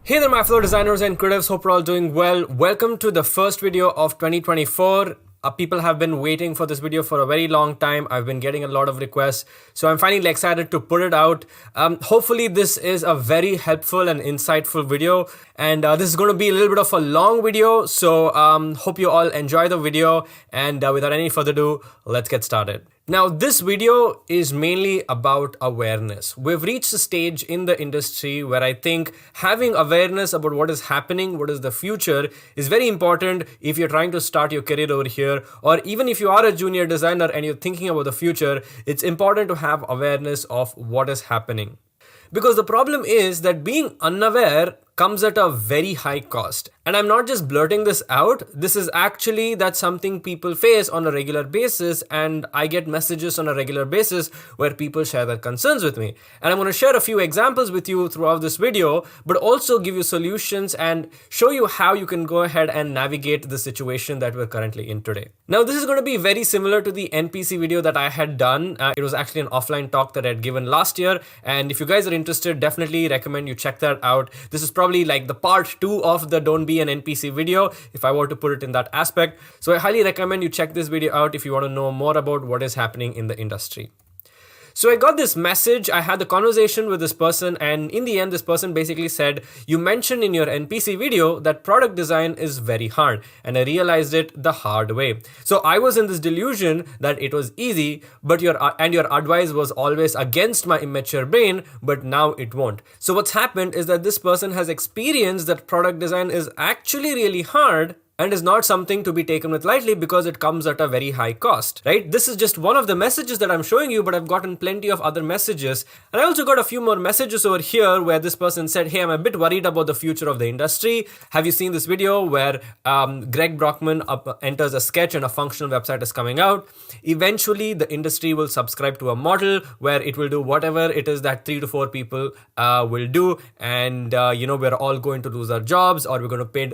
Hey there, my fellow designers and creatives. Hope you're all doing well. Welcome to the first video of 2024. People have been waiting for this video for a very long time. I've been getting a lot of requests, so I'm finally excited to put it out. Hopefully this is a very helpful and insightful video, and this is going to be a little bit of a long video, so hope you all enjoy the video, and without any further ado, let's get started. Now, this video is mainly about awareness. We've reached a stage in the industry where I think having awareness about what is happening, what is the future, is very important if you're trying to start your career over here, or even if you are a junior designer and you're thinking about the future, it's important to have awareness of what is happening. Because the problem is that being unaware comes at a very high cost. And I'm not just blurting this out. This is actually that's something people face on a regular basis, and I get messages on a regular basis where people share their concerns with me. And I'm going to share a few examples with you throughout this video, but also give you solutions and show you how you can go ahead and navigate the situation that we're currently in today. Now, this is going to be very similar to the NPC video that I had done. It was actually an offline talk that I had given last year. And if you guys are interested, definitely recommend you check that out. This is probably like the part 2 of the Don't Be an NPC video, if I were to put it in that aspect. So I highly recommend you check this video out if you want to know more about what is happening in the industry. So I got this message, I had the conversation with this person, and in the end, this person basically said, you mentioned in your NPC video that product design is very hard, and I realized it the hard way. So I was in this delusion that it was easy, but your advice was always against my immature brain, but now it won't. So what's happened is that this person has experienced that product design is actually really hard, and is not something to be taken with lightly because it comes at a very high cost, right? This is just one of the messages that I'm showing you, but I've gotten plenty of other messages. And I also got a few more messages over here where this person said, hey, I'm a bit worried about the future of the industry. Have you seen this video where Greg Brockman enters a sketch and a functional website is coming out? Eventually, the industry will subscribe to a model where it will do whatever it is that 3 to 4 people will do. And, we're all going to lose our jobs, or we're going to pay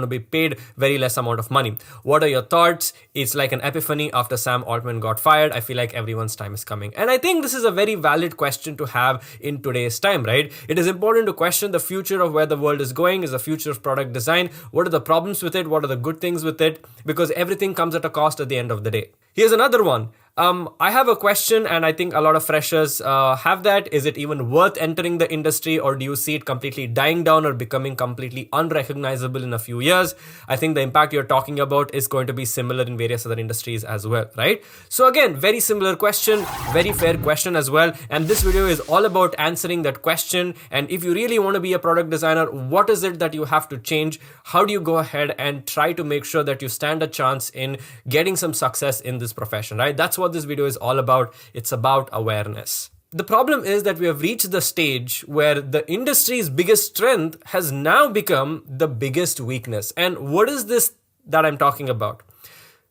be paid very less amount of money. What are your thoughts? It's like an epiphany after Sam Altman got fired. I feel like everyone's time is coming. And I think this is a very valid question to have in today's time, right? It is important to question the future of where the world is going, is the future of product design. What are the problems with it? What are the good things with it? Because everything comes at a cost at the end of the day. Here's another one. I have a question, and I think a lot of freshers have that. Is it even worth entering the industry, or do you see it completely dying down or becoming completely unrecognizable in a few years? I think the impact you're talking about is going to be similar in various other industries as well, right? So again, very similar question, very fair question as well. And this video is all about answering that question. And if you really want to be a product designer, what is it that you have to change? How do you go ahead and try to make sure that you stand a chance in getting some success in this profession, right? That's what this video is all about. It's about awareness. The problem is that we have reached the stage where the industry's biggest strength has now become the biggest weakness. And what is this that I'm talking about?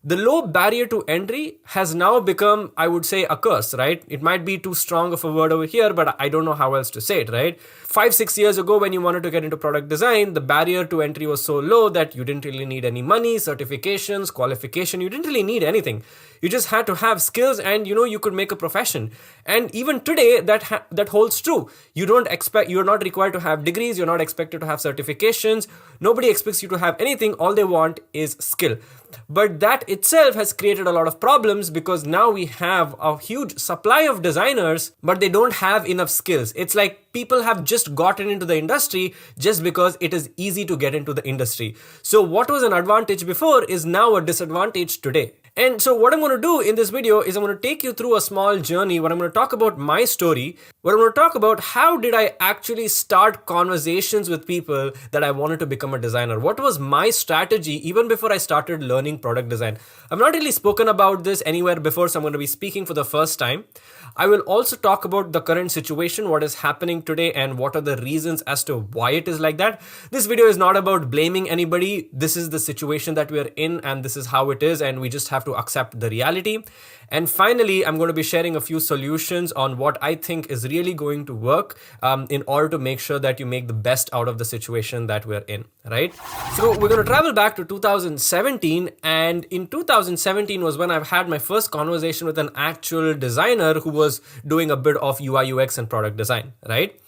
The low barrier to entry has now become, I would say, a curse, right? It might be too strong of a word over here, but I don't know how else to say it, right? 5-6 years ago, when you wanted to get into product design, the barrier to entry was so low that you didn't really need any money, certifications, qualification. You didn't really need anything. You just had to have skills, and you could make a profession. And even today, that holds true. You're not required to have degrees. You're not expected to have certifications. Nobody expects you to have anything. All they want is skill. But that itself has created a lot of problems, because now we have a huge supply of designers, but they don't have enough skills. It's like people have just gotten into the industry just because it is easy to get into the industry. So what was an advantage before is now a disadvantage today. And so what I'm going to do in this video is I'm going to take you through a small journey where I'm going to talk about my story, where I'm going to talk about how did I actually start conversations with people that I wanted to become a designer. What was my strategy even before I started learning product design? I've not really spoken about this anywhere before, so I'm going to be speaking for the first time. I will also talk about the current situation, what is happening today, and what are the reasons as to why it is like that. This video is not about blaming anybody. This is the situation that we are in, and this is how it is, and we just have to accept the reality. And finally, I'm going to be sharing a few solutions on what I think is really going to work in order to make sure that you make the best out of the situation that we're in, right? So we're going to travel back to 2017, and in 2017 was when I've had my first conversation with an actual designer who was doing a bit of UI UX and product design, right?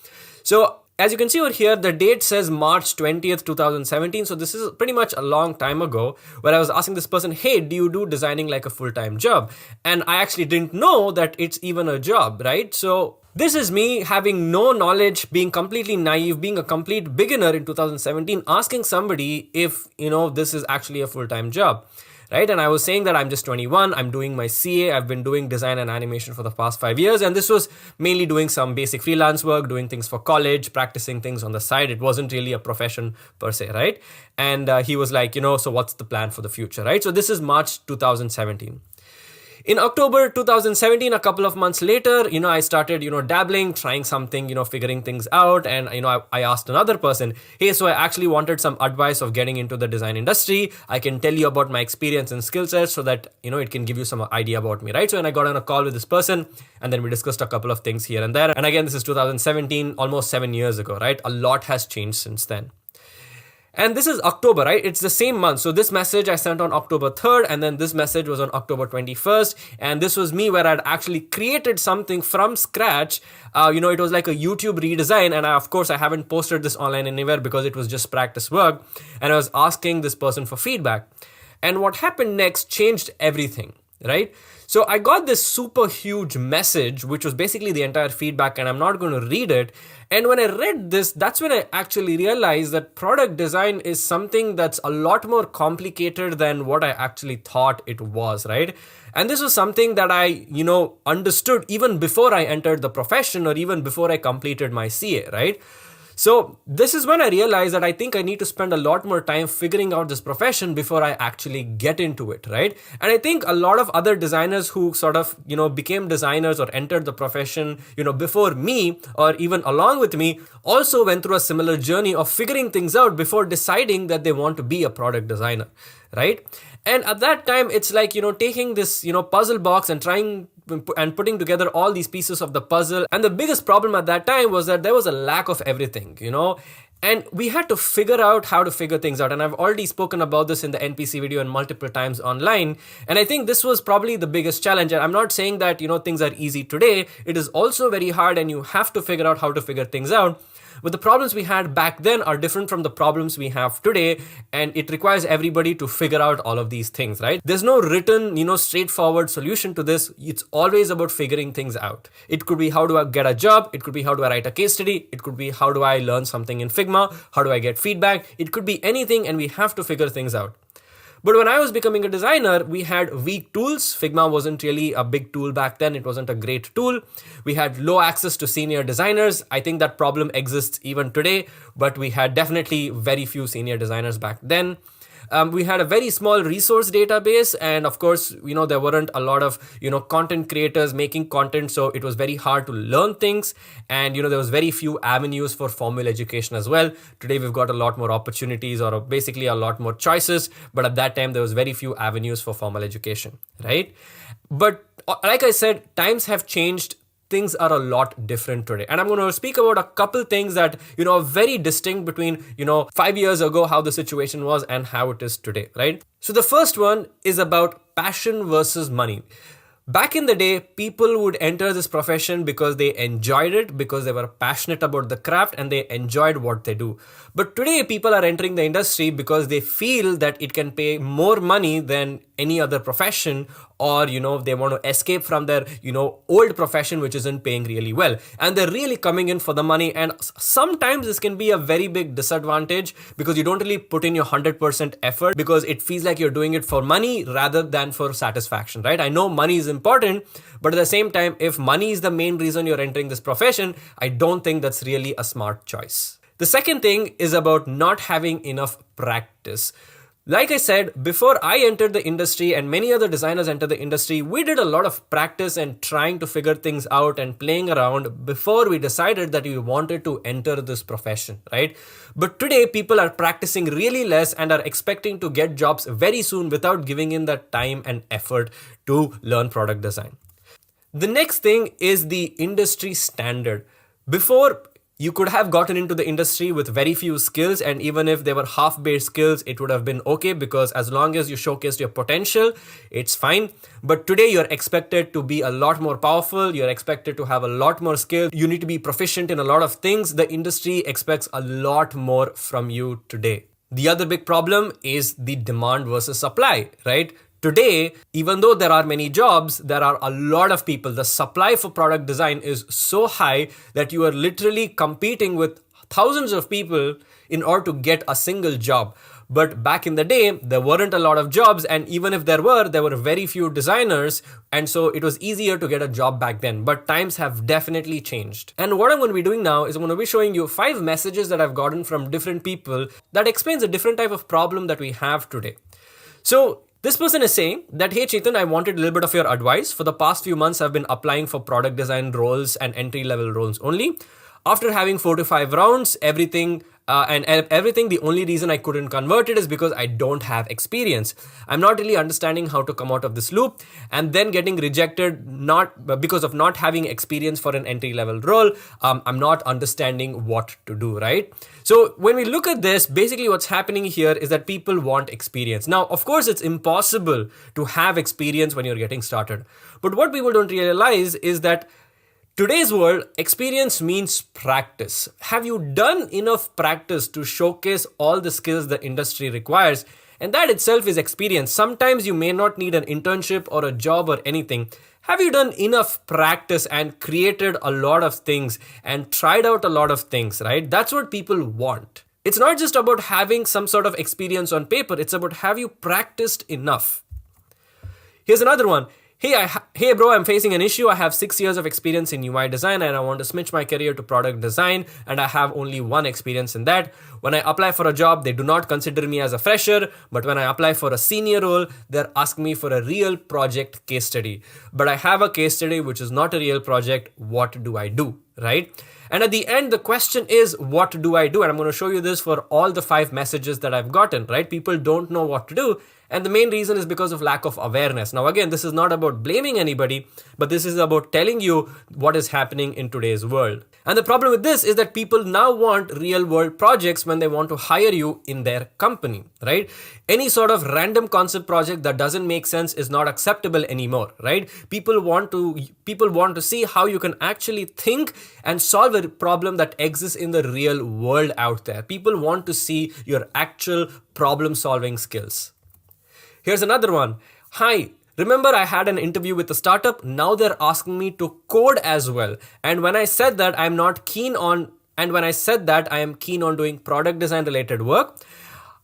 So As you can see over here, the date says March 20th, 2017. So this is pretty much a long time ago, where I was asking this person, hey, do you do designing like a full-time job? And I actually didn't know that it's even a job, right? So this is me having no knowledge, being completely naive, being a complete beginner in 2017, asking somebody if, this is actually a full-time job. Right? And I was saying that I'm just 21, I'm doing my CA, I've been doing design and animation for the past 5 years, and this was mainly doing some basic freelance work, doing things for college, practicing things on the side. It wasn't really a profession per se, right? And he was like, so what's the plan for the future, right? So this is March 2017. In October 2017, a couple of months later, I started, dabbling, trying something, figuring things out. And, I asked another person, hey, so I actually wanted some advice of getting into the design industry. I can tell you about my experience and skill sets so that, it can give you some idea about me, right? So when I got on a call with this person, and then we discussed a couple of things here and there. And again, this is 2017, almost 7 years ago, right? A lot has changed since then. And this is October, right? It's the same month. So this message I sent on October 3rd, and then this message was on October 21st. And this was me where I'd actually created something from scratch. It was like a YouTube redesign. And of course, I haven't posted this online anywhere because it was just practice work. And I was asking this person for feedback. And what happened next changed everything, right? So I got this super huge message, which was basically the entire feedback, and I'm not going to read it. And when I read this, that's when I actually realized that product design is something that's a lot more complicated than what I actually thought it was, right? And this was something that I, understood even before I entered the profession or even before I completed my CA, right? So this is when I realized that I think I need to spend a lot more time figuring out this profession before I actually get into it, right? And I think a lot of other designers who sort of, became designers or entered the profession, before me or even along with me also went through a similar journey of figuring things out before deciding that they want to be a product designer, right? And at that time, it's like, taking this, puzzle box and trying and putting together all these pieces of the puzzle. And the biggest problem at that time was that there was a lack of everything, and we had to figure out how to figure things out. And I've already spoken about this in the NPC video and multiple times online. And I think this was probably the biggest challenge. And I'm not saying that, things are easy today. It is also very hard, and you have to figure out how to figure things out. But the problems we had back then are different from the problems we have today, and it requires everybody to figure out all of these things, right? There's no written, straightforward solution to this. It's always about figuring things out. It could be how do I get a job? It could be how do I write a case study? It could be how do I learn something in Figma? How do I get feedback? It could be anything, and we have to figure things out. But when I was becoming a designer, we had weak tools. Figma wasn't really a big tool back then. It wasn't a great tool. We had low access to senior designers. I think that problem exists even today, but we had definitely very few senior designers back then. We had a very small resource database, and of course, there weren't a lot of, content creators making content, so it was very hard to learn things, and, there was very few avenues for formal education as well. Today, we've got a lot more opportunities, or basically a lot more choices, but at that time, there was very few avenues for formal education, right? But like I said, times have changed. Things are a lot different today. And I'm going to speak about a couple things that, are very distinct between, 5 years ago, how the situation was and how it is today, right? So the first one is about passion versus money. Back in the day, people would enter this profession because they enjoyed it, because they were passionate about the craft and they enjoyed what they do. But today, people are entering the industry because they feel that it can pay more money than any other profession, or, they want to escape from their, old profession, which isn't paying really well. And they're really coming in for the money. And sometimes this can be a very big disadvantage because you don't really put in your 100% effort because it feels like you're doing it for money rather than for satisfaction, right? I know money is important, but at the same time, if money is the main reason you're entering this profession, I don't think that's really a smart choice. The second thing is about not having enough practice. Like I said, before I entered the industry and many other designers entered the industry, we did a lot of practice and trying to figure things out and playing around before we decided that we wanted to enter this profession, right? But today, people are practicing really less and are expecting to get jobs very soon without giving in the time and effort to learn product design. The next thing is the industry standard. Before, You could have gotten into the industry with very few skills, and even if they were half-baked skills, it would have been okay, because as long as you showcased your potential, it's fine. But today you're expected to be a lot more powerful, you're expected to have a lot more skills, you need to be proficient in a lot of things. The industry expects a lot more from you today. The other big problem is the demand versus supply, right? Today, even though there are many jobs, there are a lot of people. The supply for product design is so high that you are literally competing with thousands of people in order to get a single job. But back in the day, there weren't a lot of jobs, and even if there were very few designers, and so it was easier to get a job back then. But times have definitely changed. And what I'm going to be doing now is I'm going to be showing you 5 messages that I've gotten from different people that explains a different type of problem that we have today. So this person is saying that, hey Chetan, I wanted a little bit of your advice. For the past few months, I've been applying for product design roles and entry-level roles only. After having 4 to 5 rounds, everything, the only reason I couldn't convert it is because I don't have experience. I'm not really understanding how to come out of this loop, and then getting rejected because of not having experience for an entry-level role. I'm not understanding what to do, right? So when we look at this, basically what's happening here is that people want experience. Now, of course, it's impossible to have experience when you're getting started. But what people don't realize is that today's world, experience means practice. Have you done enough practice to showcase all the skills the industry requires? And that itself is experience. Sometimes you may not need an internship or a job or anything. Have you done enough practice and created a lot of things and tried out a lot of things, right? That's what people want. It's not just about having some sort of experience on paper. It's about, have you practiced enough? Here's another one. Hey bro, I'm facing an issue. I have 6 years of experience in UI design and I want to switch my career to product design, and I have only 1 experience in that. When I apply for a job, they do not consider me as a fresher, but when I apply for a senior role, they're asking me for a real project case study. But I have a case study which is not a real project. What do I do, right? And at the end, the question is, what do I do? And I'm going to show you this for all the 5 messages that I've gotten, right? People don't know what to do. And the main reason is because of lack of awareness. Now, again, this is not about blaming anybody, but this is about telling you what is happening in today's world. And the problem with this is that people now want real world projects when they want to hire you in their company, right? Any sort of random concept project that doesn't make sense is not acceptable anymore, right? People want to see how you can actually think and solve a problem that exists in the real world out there. People want to see your actual problem solving skills. Here's another one. Hi, remember I had an interview with a startup. Now they're asking me to code as well. And when I said that I am keen on doing product design related work,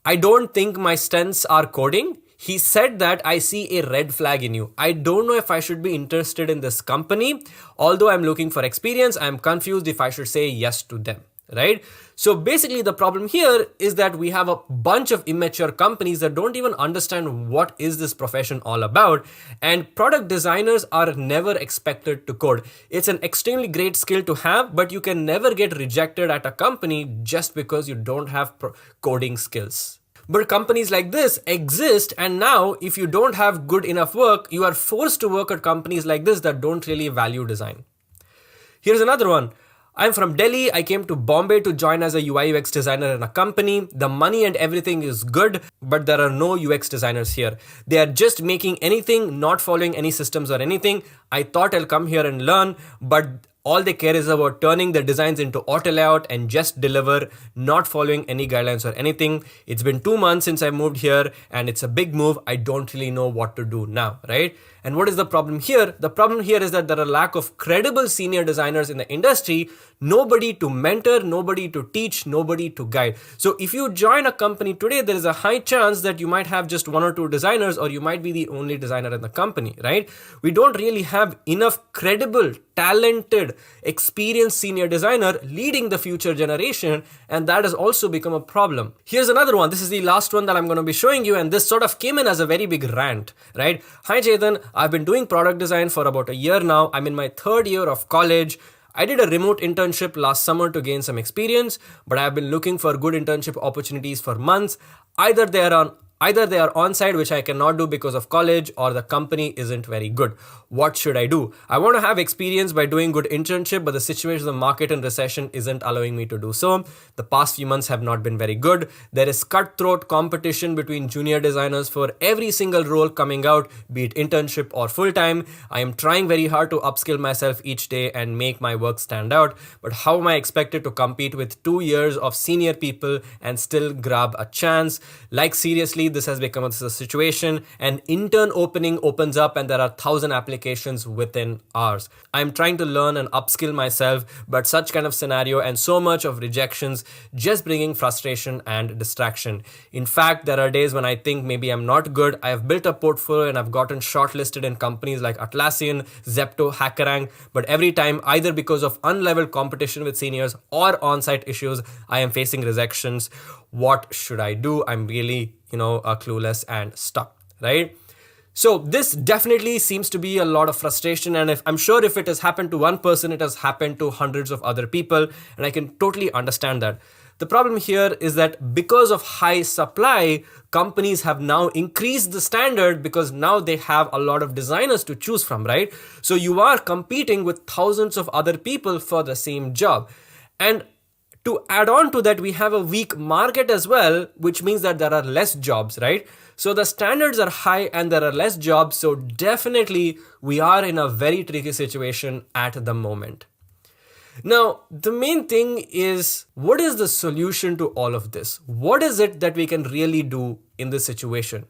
I don't think my strengths are coding. He said that I see a red flag in you. I don't know if I should be interested in this company. Although I'm looking for experience, I'm confused if I should say yes to them. Right? So basically the problem here is that we have a bunch of immature companies that don't even understand what is this profession all about, and product designers are never expected to code. It's an extremely great skill to have, but you can never get rejected at a company just because you don't have coding skills. But companies like this exist, and now if you don't have good enough work, you are forced to work at companies like this that don't really value design. Here's another one. I'm from Delhi. I came to Bombay to join as a UI UX designer in a company. The money and everything is good, but there are no UX designers here. They are just making anything, not following any systems or anything. I thought I'll come here and learn, but all they care is about turning their designs into auto layout and just deliver, not following any guidelines or anything. It's been 2 months since I moved here and it's a big move. I don't really know what to do now, right? And what is the problem here? The problem here is that there are lack of credible senior designers in the industry, nobody to mentor, nobody to teach, nobody to guide. So if you join a company today, there is a high chance that you might have just 1 or 2 designers, or you might be the only designer in the company, right? We don't really have enough credible, talented, experienced senior designer leading the future generation, and that has also become a problem. Here's another one. This is the last one that I'm going to be showing you, and this sort of came in as a very big rant, right? Hi Chetan, I've been doing product design for about a year now. I'm in my 3rd year of college. I did a remote internship last summer to gain some experience, but I've been looking for good internship opportunities for months. Either they are Either they are on-site, which I cannot do because of college, or the company isn't very good. What should I do? I want to have experience by doing good internship, but the situation of the market and recession isn't allowing me to do so. The past few months have not been very good. There is cutthroat competition between junior designers for every single role coming out, be it internship or full-time. I am trying very hard to upskill myself each day and make my work stand out, but how am I expected to compete with 2 years of senior people and still grab a chance? Like seriously, this has become a situation. An intern opening opens up and there are 1,000 applications within hours. I'm trying to learn and upskill myself, but such kind of scenario and so much of rejections just bringing frustration and distraction. In fact, there are days when I think maybe I'm not good. I have built a portfolio and I've gotten shortlisted in companies like Atlassian, Zepto, HackerRank, but every time, either because of unleveled competition with seniors or on-site issues, I am facing rejections. What should I do? I'm really, clueless and stuck, right? So this definitely seems to be a lot of frustration, and I'm sure if it has happened to one person, it has happened to hundreds of other people, and I can totally understand that. The problem here is that because of high supply, companies have now increased the standard because now they have a lot of designers to choose from, right? So you are competing with thousands of other people for the same job. And to add on to that, we have a weak market as well, which means that there are less jobs, right? So the standards are high and there are less jobs. So definitely we are in a very tricky situation at the moment. Now, the main thing is, what is the solution to all of this? What is it that we can really do in this situation?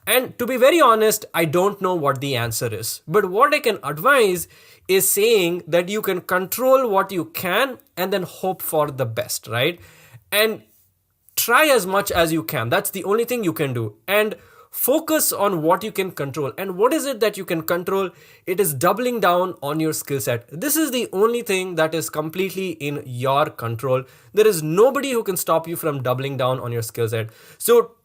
And to be very honest, I don't know what the answer is. But what I can advise is saying that you can control what you can and then hope for the best, right? And try as much as you can. That's the only thing you can do. And focus on what you can control. And what is it that you can control? It is doubling down on your skill set. This is the only thing that is completely in your control. There is nobody who can stop you from doubling down on your skill set. So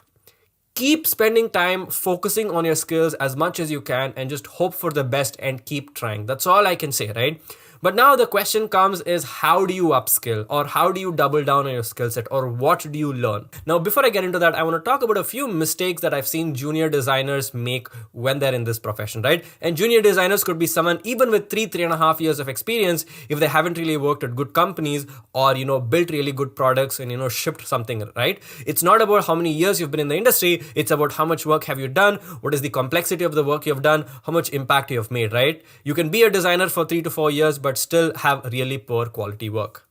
keep spending time focusing on your skills as much as you can and just hope for the best and keep trying. That's all I can say, right? But now the question comes is, how do you upskill, or how do you double down on your skill set, or what do you learn? Now, before I get into that, I want to talk about a few mistakes that I've seen junior designers make when they're in this profession, right? And junior designers could be someone even with 3.5 years of experience if they haven't really worked at good companies or, built really good products and, shipped something, right? It's not about how many years you've been in the industry. It's about how much work have you done, what is the complexity of the work you've done, how much impact you have made, right? You can be a designer for 3 to 4 years, but still have really poor quality work.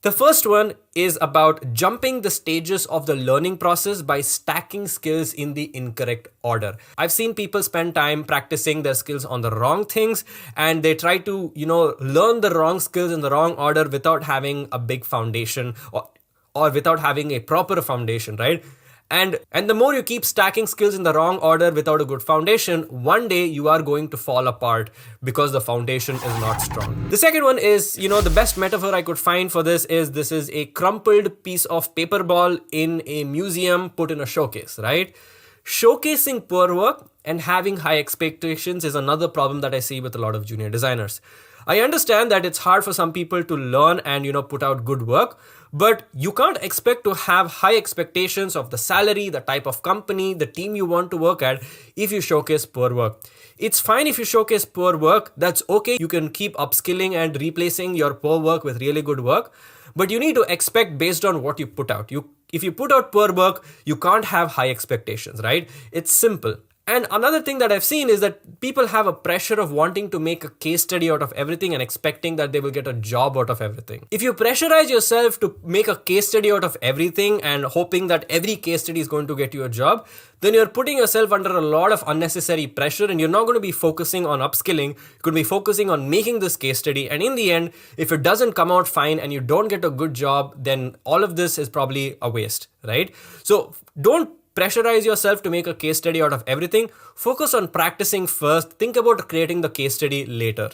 The first one is about jumping the stages of the learning process by stacking skills in the incorrect order. I've seen people spend time practicing their skills on the wrong things, and they try to, learn the wrong skills in the wrong order without having a big foundation or without having a proper foundation, right? And the more you keep stacking skills in the wrong order without a good foundation, one day you are going to fall apart because the foundation is not strong. The second one is, the best metaphor I could find for this is a crumpled piece of paper ball in a museum put in a showcase, right? Showcasing poor work and having high expectations is another problem that I see with a lot of junior designers. I understand that it's hard for some people to learn and, put out good work, but you can't expect to have high expectations of the salary, the type of company, the team you want to work at if you showcase poor work. It's fine if you showcase poor work. That's okay. You can keep upskilling and replacing your poor work with really good work, but you need to expect based on what you put out. If you put out poor work, you can't have high expectations, right? It's simple. And another thing that I've seen is that people have a pressure of wanting to make a case study out of everything and expecting that they will get a job out of everything. If you pressurize yourself to make a case study out of everything and hoping that every case study is going to get you a job, then you're putting yourself under a lot of unnecessary pressure, and you're not going to be focusing on upskilling. You're going to be focusing on making this case study. And in the end, if it doesn't come out fine and you don't get a good job, then all of this is probably a waste, right? So don't pressurize yourself to make a case study out of everything. Focus on practicing first. Think about creating the case study later.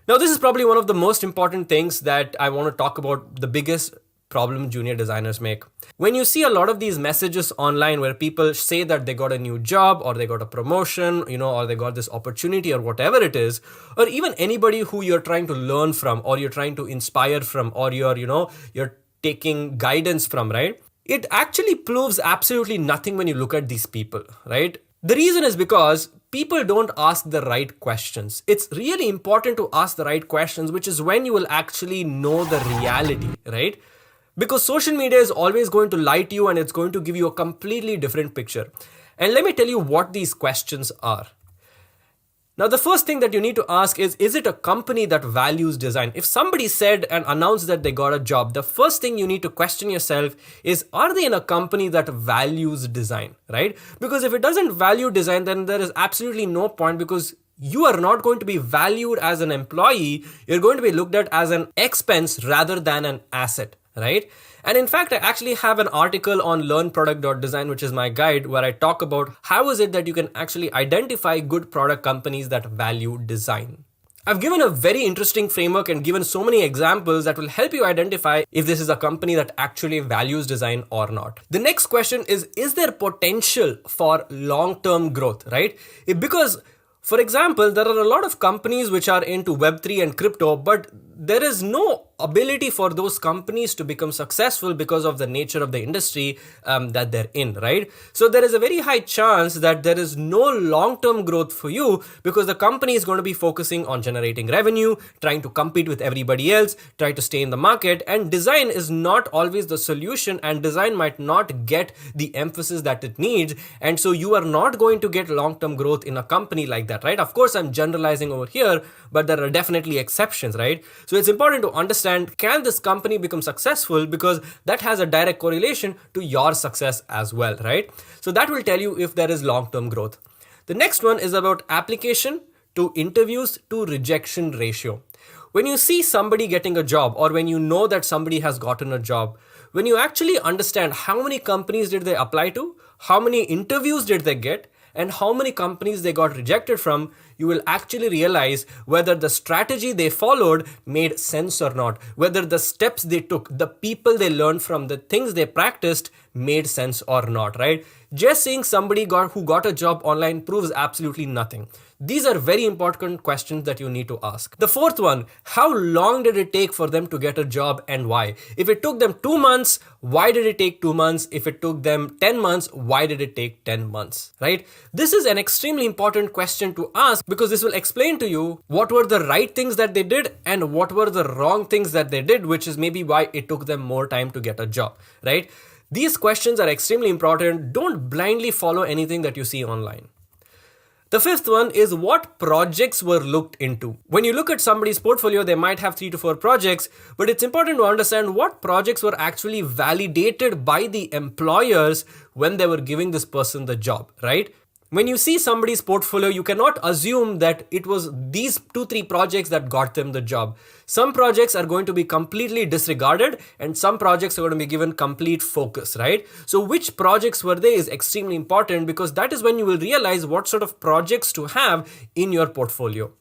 Now, this is probably one of the most important things that I want to talk about, the biggest problem junior designers make. When you see a lot of these messages online where people say that they got a new job or they got a promotion, or they got this opportunity or whatever it is, or even anybody who you're trying to learn from or you're trying to inspire from or you're taking guidance from, right? it actually proves absolutely nothing when you look at these people, right? The reason is because people don't ask the right questions. It's really important to ask the right questions, which is when you will actually know the reality, right? Because social media is always going to lie to you and it's going to give you a completely different picture. And let me tell you what these questions are. Now, the first thing that you need to ask is it a company that values design? If somebody said and announced that they got a job, the first thing you need to question yourself is, are they in a company that values design, right? Because if it doesn't value design, then there is absolutely no point, because you are not going to be valued as an employee. You're going to be looked at as an expense rather than an asset, right? And in fact, I actually have an article on learnproduct.design, which is my guide, where I talk about how is it that you can actually identify good product companies that value design. I've given a very interesting framework and given so many examples that will help you identify if this is a company that actually values design or not. The next question is there potential for long-term growth, right? Because, for example, there are a lot of companies which are into Web3 and crypto, but there is no ability for those companies to become successful because of the nature of the industry that they're in, right? So there is a very high chance that there is no long-term growth for you, because the company is going to be focusing on generating revenue, trying to compete with everybody else, try to stay in the market, and design is not always the solution, and design might not get the emphasis that it needs, and so you are not going to get long-term growth in a company like that, right? Of course, I'm generalizing over here, but there are definitely exceptions, right? So it's important to understand, can this company become successful, because that has a direct correlation to your success as well, right? So that will tell you if there is long-term growth. The next one is about application to interviews to rejection ratio. When you see somebody getting a job, or when you know that somebody has gotten a job, when you actually understand how many companies did they apply to, how many interviews did they get, and how many companies they got rejected from, you will actually realize whether the strategy they followed made sense or not, whether the steps they took, the people they learned from, the things they practiced made sense or not, right? Just seeing somebody who got a job online proves absolutely nothing. These are very important questions that you need to ask. The fourth one, how long did it take for them to get a job and why? If it took them 2 months, why did it take 2 months? If it took them 10 months, why did it take 10 months, right? This is an extremely important question to ask, because this will explain to you what were the right things that they did and what were the wrong things that they did, which is maybe why it took them more time to get a job, right? These questions are extremely important. Don't blindly follow anything that you see online. The fifth one is what projects were looked into. When you look at somebody's portfolio, they might have 3 to 4 projects, but it's important to understand what projects were actually validated by the employers when they were giving this person the job, right? When you see somebody's portfolio, you cannot assume that it was these 2-3 projects that got them the job. Some projects are going to be completely disregarded and some projects are going to be given complete focus, right? So which projects were they is extremely important, because that is when you will realize what sort of projects to have in your portfolio.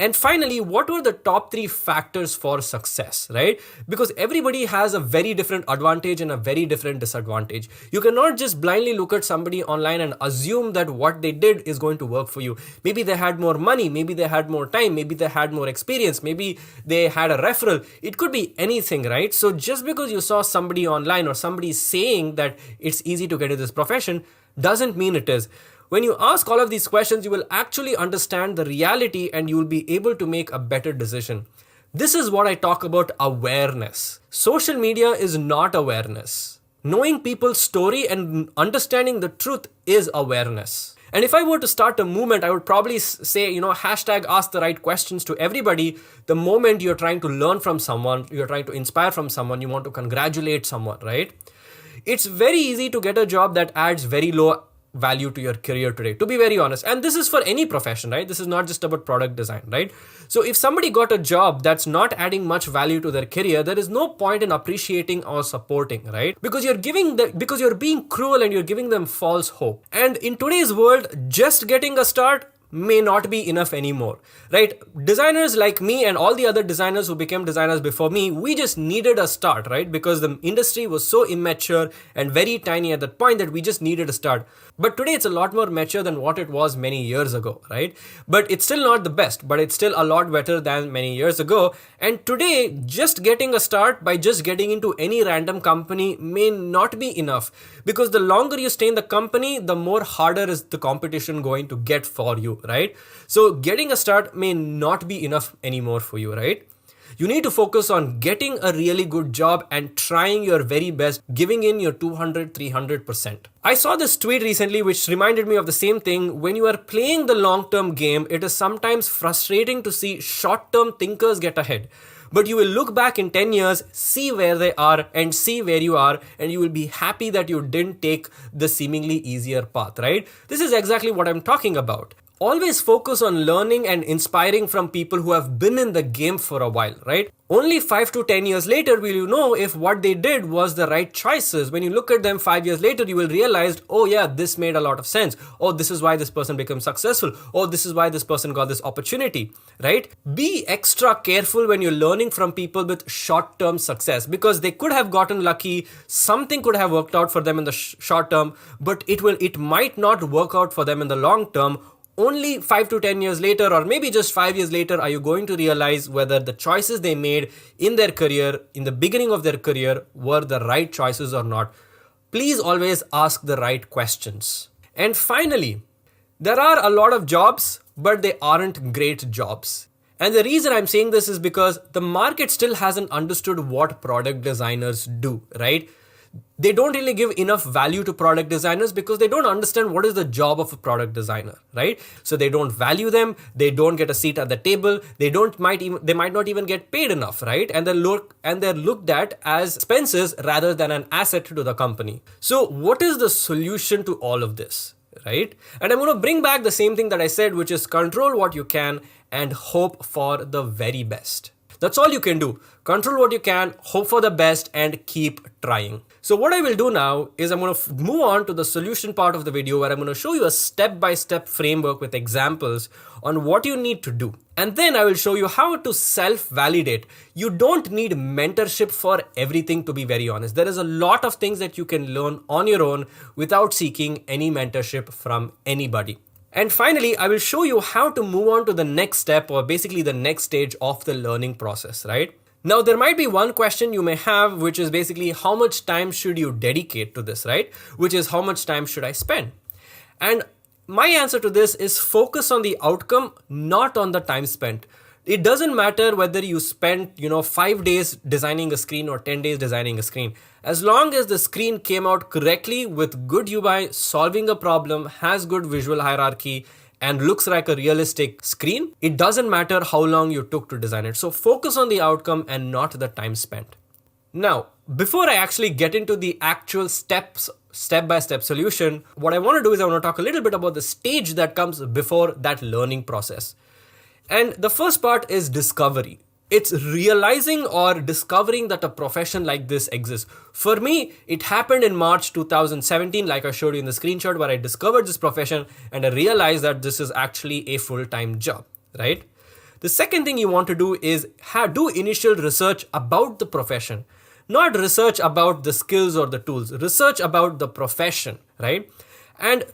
And finally, what were the top 3 factors for success, right? Because everybody has a very different advantage and a very different disadvantage. You cannot just blindly look at somebody online and assume that what they did is going to work for you. Maybe they had more money, maybe they had more time, maybe they had more experience, maybe they had a referral. It could be anything, right? So just because you saw somebody online or somebody saying that it's easy to get into this profession doesn't mean it is. When you ask all of these questions, you will actually understand the reality and you will be able to make a better decision. This is what I talk about awareness. Social media is not awareness. Knowing people's story and understanding the truth is awareness. And if I were to start a movement, I would probably say, hashtag ask the right questions to everybody. The moment you're trying to learn from someone, you're trying to inspire from someone, you want to congratulate someone, right? It's very easy to get a job that adds very low value to your career today, to be very honest. And this is for any profession, right? This is not just about product design, right? So if somebody got a job that's not adding much value to their career, there is no point in appreciating or supporting, right? Because you're being cruel and you're giving them false hope. And in today's world, just getting a start may not be enough anymore, right? Designers like me and all the other designers who became designers before me, we just needed a start, right? Because the industry was so immature and very tiny at that point that we just needed a start. But today it's a lot more mature than what it was many years ago, right? But it's still not the best, but it's still a lot better than many years ago. And today, just getting a start by just getting into any random company may not be enough, because the longer you stay in the company, the more harder is the competition going to get for you, right? So getting a start may not be enough anymore for you, right? You need to focus on getting a really good job and trying your very best, giving in your 200, 300%. I saw this tweet recently which reminded me of the same thing. When you are playing the long-term game, it is sometimes frustrating to see short-term thinkers get ahead. But you will look back in 10 years, see where they are and see where you are, and you will be happy that you didn't take the seemingly easier path, right? This is exactly what I'm talking about. Always focus on learning and inspiring from people who have been in the game for a while, right? Only 5 to 10 years later will you know if what they did was the right choices. When you look at them 5 years later, you will realize, oh yeah, this made a lot of sense. Oh, this is why this person became successful. Oh, this is why this person got this opportunity, right? Be extra careful when you're learning from people with short-term success, because they could have gotten lucky, something could have worked out for them in the short term, but it might not work out for them in the long term. Only 5 to 10 years later, or maybe just 5 years later, are you going to realize whether the choices they made in their career, in the beginning of their career, were the right choices or not. Please always ask the right questions. And finally, there are a lot of jobs, but they aren't great jobs. And the reason I'm saying this is because the market still hasn't understood what product designers do, right? They don't really give enough value to product designers because they don't understand what is the job of a product designer, right? So they don't value them, they don't get a seat at the table, they might not even get paid enough, right? And they're looked at as expenses rather than an asset to the company. So what is the solution to all of this, right? And I'm going to bring back the same thing that I said, which is control what you can and hope for the very best. That's all you can do. Control what you can, hope for the best, and keep trying. So what I will do now is I'm going to move on to the solution part of the video, where I'm going to show you a step-by-step framework with examples on what you need to do. And then I will show you how to self-validate. You don't need mentorship for everything, to be very honest. There is a lot of things that you can learn on your own without seeking any mentorship from anybody. And finally, I will show you how to move on to the next step, or basically the next stage of the learning process, right? Now, there might be one question you may have, which is basically how much time should you dedicate to this, right? Which is how much time should I spend? And my answer to this is focus on the outcome, not on the time spent. It doesn't matter whether you spent, 5 days designing a screen or 10 days designing a screen. As long as the screen came out correctly with good UI, solving a problem, has good visual hierarchy, and looks like a realistic screen, it doesn't matter how long you took to design it. So focus on the outcome and not the time spent. Now, before I actually get into the actual step-by-step solution, what I want to do is I want to talk a little bit about the stage that comes before that learning process. And the first part is discovery. It's realizing or discovering that a profession like this exists. For me, it happened in March 2017, like I showed you in the screenshot, where I discovered this profession and I realized that this is actually a full-time job, right? The second thing you want to do is do initial research about the profession. Not research about the skills or the tools, research about the profession, right? And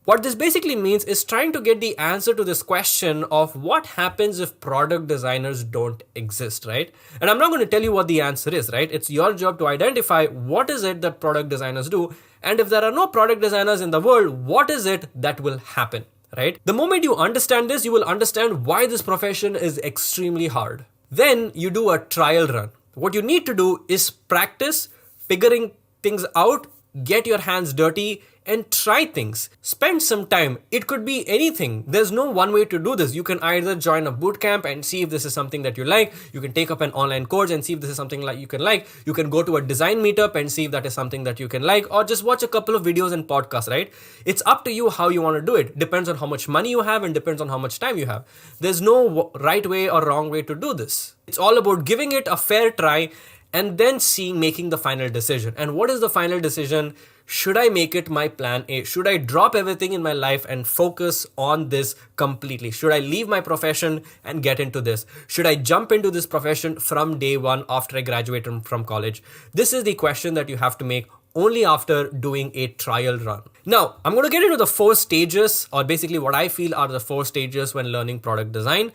what this basically means is trying to get the answer to this question of what happens if product designers don't exist, right? And I'm not going to tell you what the answer is, right? It's your job to identify what is it that product designers do. And if there are no product designers in the world, what is it that will happen, right? The moment you understand this, you will understand why this profession is extremely hard. Then you do a trial run. What you need to do is practice figuring things out, get your hands dirty, and try things. Spend some time. It could be anything. There's no one way to do this. You can either join a bootcamp and see if this is something that you like. You can take up an online course and see if this is something like you can like. You can go to a design meetup and see if that is something that you can like, or just watch a couple of videos and podcasts, right? It's up to you how you want to do it. Depends on how much money you have and depends on how much time you have. There's no right way or wrong way to do this. It's all about giving it a fair try and then making the final decision. And what is the final decision? Should I make it my plan A? Should I drop everything in my life and focus on this completely? Should I leave my profession and get into this? Should I jump into this profession from day one after I graduate from college? This is the question that you have to make only after doing a trial run. Now, I'm going to get into the 4 stages, or basically what I feel are the 4 stages when learning product design.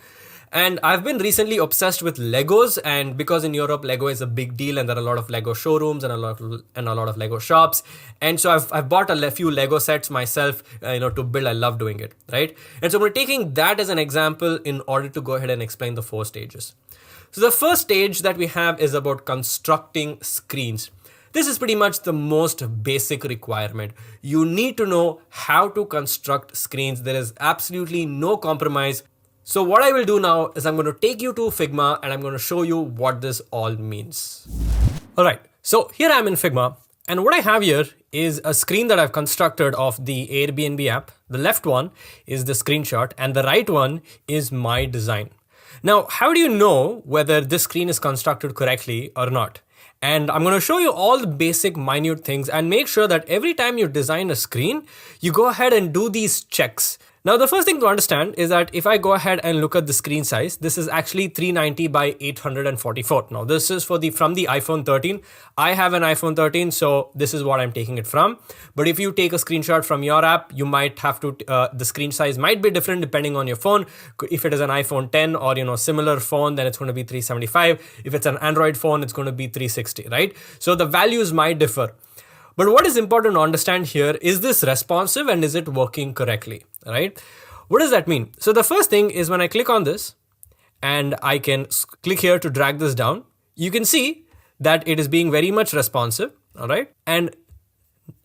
And I've been recently obsessed with Legos, and because in Europe Lego is a big deal and there are a lot of Lego showrooms and a lot of Lego shops, and so I've bought a few Lego sets myself, to build. I love doing it, right? And so we're taking that as an example in order to go ahead and explain the 4 stages. So the first stage that we have is about constructing screens. This is pretty much the most basic requirement. You need to know how to construct screens. There is absolutely no compromise. So what I will do now is I'm going to take you to Figma and I'm going to show you what this all means. All right, so here I'm in Figma, and what I have here is a screen that I've constructed of the Airbnb app. The left one is the screenshot and the right one is my design. Now, how do you know whether this screen is constructed correctly or not? And I'm going to show you all the basic minute things and make sure that every time you design a screen, you go ahead and do these checks. Now, the first thing to understand is that if I go ahead and look at the screen size, this is actually 390 by 844. Now, this is from the iPhone 13. I have an iPhone 13, so this is what I'm taking it from. But if you take a screenshot from your app, you might have to, the screen size might be different depending on your phone. If it is an iPhone 10 or, similar phone, then it's going to be 375. If it's an Android phone, it's going to be 360, right? So the values might differ. But what is important to understand here is this responsive and is it working correctly, right? What does that mean? So the first thing is when I click on this and I can click here to drag this down, you can see that it is being very much responsive, all right? And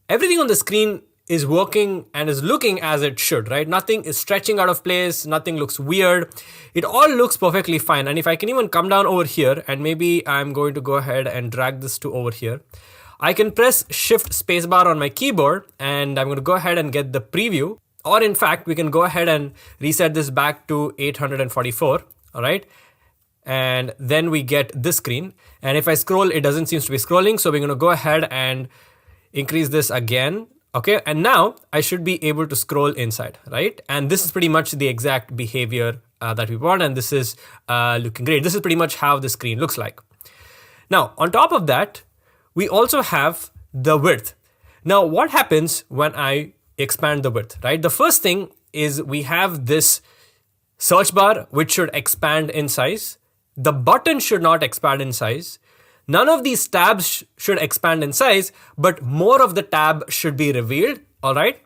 everything on the screen is working and is looking as it should, right? Nothing is stretching out of place. Nothing looks weird. It all looks perfectly fine. And if I can even come down over here and maybe I'm going to go ahead and drag this to over here, I can press Shift Spacebar on my keyboard and I'm going to go ahead and get the preview. Or in fact, we can go ahead and reset this back to 844, all right? And then we get this screen. And if I scroll, it doesn't seem to be scrolling. So we're going to go ahead and increase this again, okay? And now I should be able to scroll inside, right? And this is pretty much the exact behavior that we want. And this is looking great. This is pretty much how the screen looks like. Now, on top of that, we also have the width. Now, what happens when I expand the width, right? The first thing is we have this search bar, which should expand in size. The button should not expand in size. None of these tabs should expand in size, but more of the tab should be revealed, all right?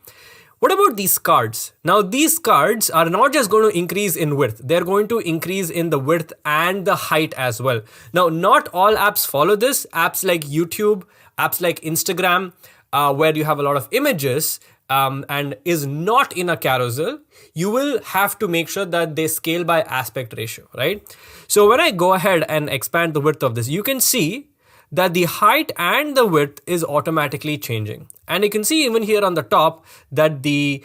What about these cards? Now, these cards are not just going to increase in width. They're going to increase in the width and the height as well. Now, not all apps follow this. Apps like YouTube, apps like Instagram, where you have a lot of images and is not in a carousel, you will have to make sure that they scale by aspect ratio, right? So when I go ahead and expand the width of this, you can see that the height and the width is automatically changing. And you can see even here on the top that the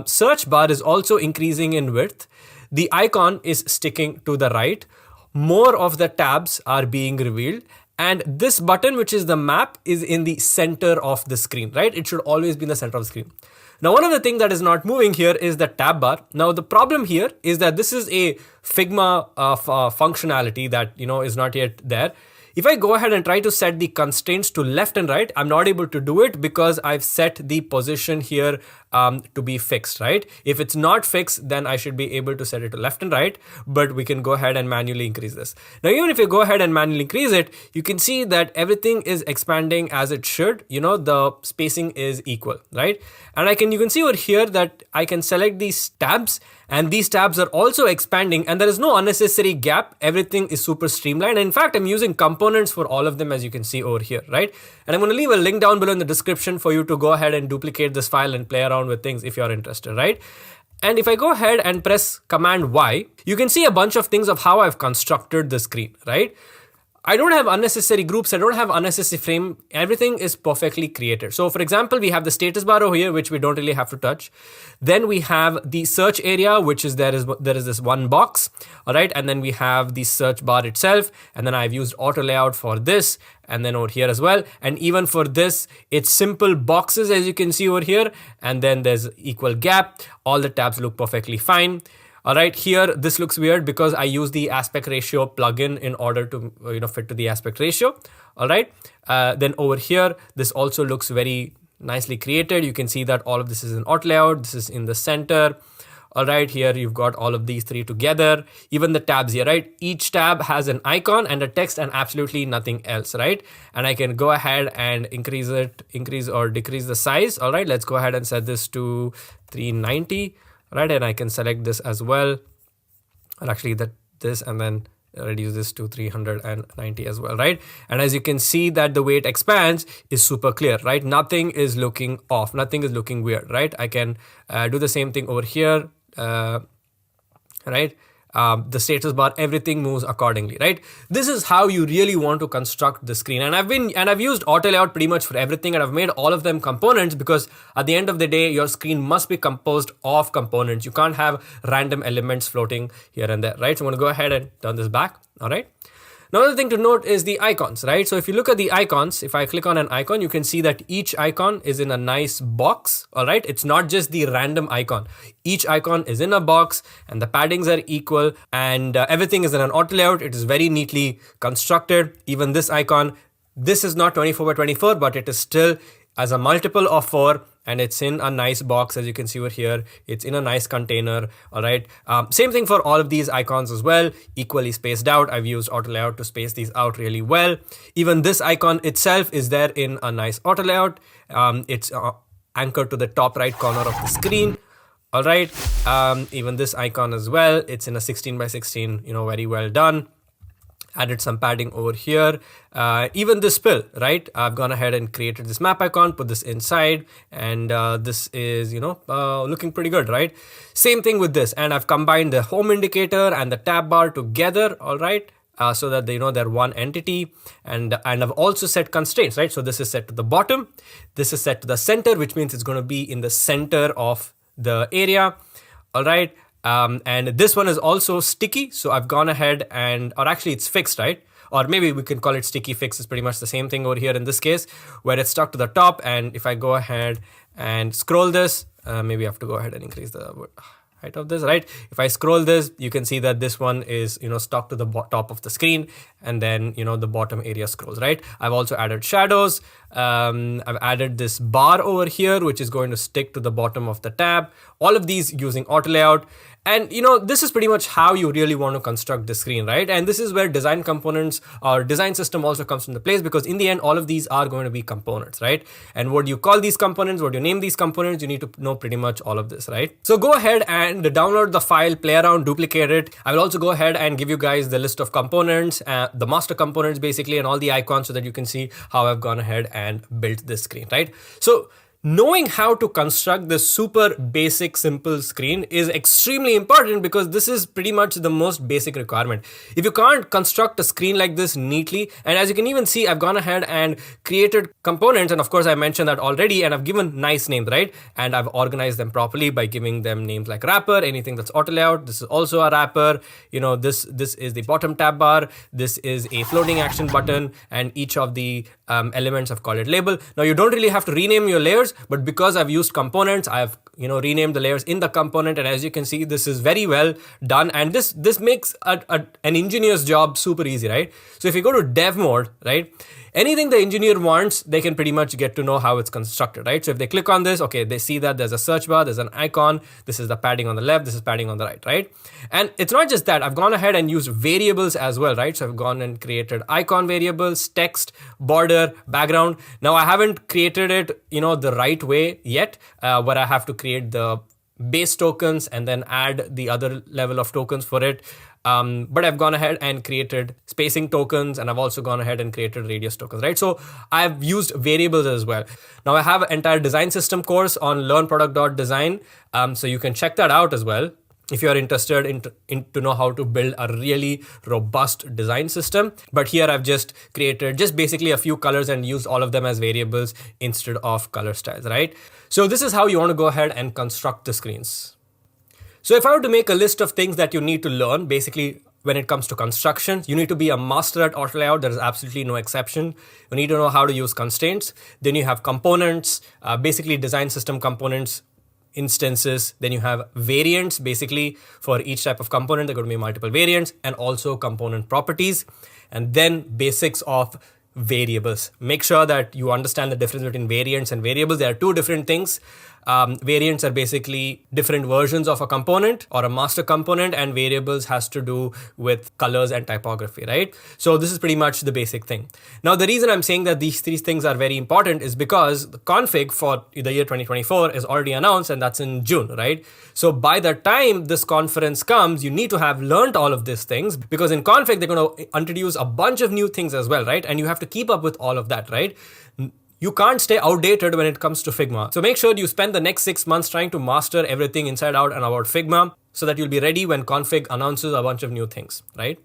search bar is also increasing in width. The icon is sticking to the right. More of the tabs are being revealed. And this button, which is the map, is in the center of the screen, right? It should always be in the center of the screen. Now, one of the things that is not moving here is the tab bar. Now, the problem here is that this is a Figma functionality that, is not yet there. If I go ahead and try to set the constraints to left and right, I'm not able to do it because I've set the position here to be fixed, right? If it's not fixed, then I should be able to set it to left and right, but we can go ahead and manually increase this. Now, even if you go ahead and manually increase it, you can see that everything is expanding as it should. The spacing is equal, right? And you can see over here that I can select these tabs and these tabs are also expanding and there is no unnecessary gap. Everything is super streamlined. And in fact, I'm using components for all of them, as you can see over here, right? And I'm going to leave a link down below in the description for you to go ahead and duplicate this file and play around with things if you're interested, right? And if I go ahead and press Command Y, you can see a bunch of things of how I've constructed the screen, right? I don't have unnecessary groups. I don't have unnecessary frame. Everything is perfectly created. So for example, we have the status bar over here, which we don't really have to touch. Then we have the search area, which is there is this one box. All right. And then we have the search bar itself. And then I've used auto layout for this. And then over here as well. And even for this, it's simple boxes, as you can see over here. And then there's equal gap. All the tabs look perfectly fine. All right, here, this looks weird because I use the aspect ratio plugin in order to, fit to the aspect ratio. All right. Then over here, this also looks very nicely created. You can see that all of this is in auto layout. This is in the center. All right, here you've got all of these three together. Even the tabs here, right? Each tab has an icon and a text and absolutely nothing else, right? And I can go ahead and increase or decrease the size. All right, let's go ahead and set this to 390. Right, and I can select this as well, or actually this, and then reduce this to 390 as well, right? And as you can see that the way it expands is super clear, right? Nothing is looking off, nothing is looking weird, right? I can do the same thing over here, right? The status bar, everything moves accordingly, right? This is how you really want to construct the screen. And I've used auto layout pretty much for everything, and I've made all of them components because at the end of the day, your screen must be composed of components. You can't have random elements floating here and there, right? So I'm going to go ahead and turn this back. All right. Another thing to note is the icons, right? So if you look at the icons, if I click on an icon, you can see that each icon is in a nice box, all right? It's not just the random icon. Each icon is in a box and the paddings are equal and everything is in an auto layout. It is very neatly constructed. Even this icon, this is not 24 by 24, but it is still as a multiple of 4. And it's in a nice box, as you can see over here. It's in a nice container, all right? Same thing for all of these icons as well, equally spaced out. I've used auto layout to space these out really well. Even this icon itself is there in a nice auto layout. It's anchored to the top right corner of the screen, all right? Even this icon as well, it's in a 16 by 16, very well done. Added some padding over here. Even this pill, right? I've gone ahead and created this map icon, put this inside, and this is, looking pretty good, right? Same thing with this. And I've combined the home indicator and the tab bar together, all right? So that they're one entity. And I've also set constraints, right? So this is set to the bottom. This is set to the center, which means it's going to be in the center of the area, all right? And this one is also sticky. So I've gone ahead or actually it's fixed, right? Or maybe we can call it sticky fix. It's pretty much the same thing over here in this case, where it's stuck to the top. And if I go ahead and scroll this, maybe I have to go ahead and increase the height of this, right? If I scroll this, you can see that this one is, stuck to the top of the screen, and then, the bottom area scrolls, right? I've also added shadows. I've added this bar over here, which is going to stick to the bottom of the tab. All of these using auto layout. And, this is pretty much how you really want to construct the screen, right? And this is where design components or design system also comes into place, because in the end, all of these are going to be components, right? And what do you call these components? What do you name these components? You need to know pretty much all of this, right? So go ahead and download the file, play around, duplicate it. I will also go ahead and give you guys the list of components, the master components basically, and all the icons so that you can see how I've gone ahead and built this screen, right? So knowing how to construct this super basic, simple screen is extremely important, because this is pretty much the most basic requirement. If you can't construct a screen like this neatly, and as you can even see, I've gone ahead and created components, and of course I mentioned that already, and I've given nice names, right? And I've organized them properly by giving them names like wrapper, anything that's auto layout. This is also a wrapper. This is the bottom tab bar. This is a floating action button, and each of the elements I've called it label. Now you don't really have to rename your layers, but because I've used components, I've renamed the layers in the component, and as you can see, this is very well done, and this makes an engineer's job super easy, right? So if you go to dev mode, right, anything the engineer wants, they can pretty much get to know how it's constructed, right? So if they click on this, okay, they see that there's a search bar, there's an icon, this is the padding on the left, this is padding on the right, right? And it's not just that, I've gone ahead and used variables as well, right? So I've gone and created icon variables, text, border, background. Now I haven't created it, the right way yet, where I have to create the base tokens and then add the other level of tokens for it. But I've gone ahead and created spacing tokens, and I've also gone ahead and created radius tokens, right? So I've used variables as well. Now I have an entire design system course on learnproduct.design. So you can check that out as well. if you're interested in to know how to build a really robust design system. But here I've just created just basically a few colors and used all of them as variables instead of color styles, right? So this is how you want to go ahead and construct the screens. So if I were to make a list of things that you need to learn, basically when it comes to construction, you need to be a master at auto layout. There is absolutely no exception. You need to know how to use constraints. Then you have components, basically design system components, instances. Then you have variants. Basically for each type of component, there are going to be multiple variants, and also component properties. And then basics of variables. Make sure that you understand the difference between variants and variables. There are two different things. Variants are basically different versions of a component or a master component, and variables has to do with colors and typography, right? So this is pretty much the basic thing. Now, the reason I'm saying that these three things are very important is because the config for the year 2024 is already announced, and that's in June, right? So by the time this conference comes, you need to have learned all of these things, because in config, they're going to introduce a bunch of new things as well, right? And you have to keep up with all of that, right? You can't stay outdated when it comes to Figma. So make sure you spend the next 6 months trying to master everything inside out and about Figma, so that you'll be ready when config announces a bunch of new things, right?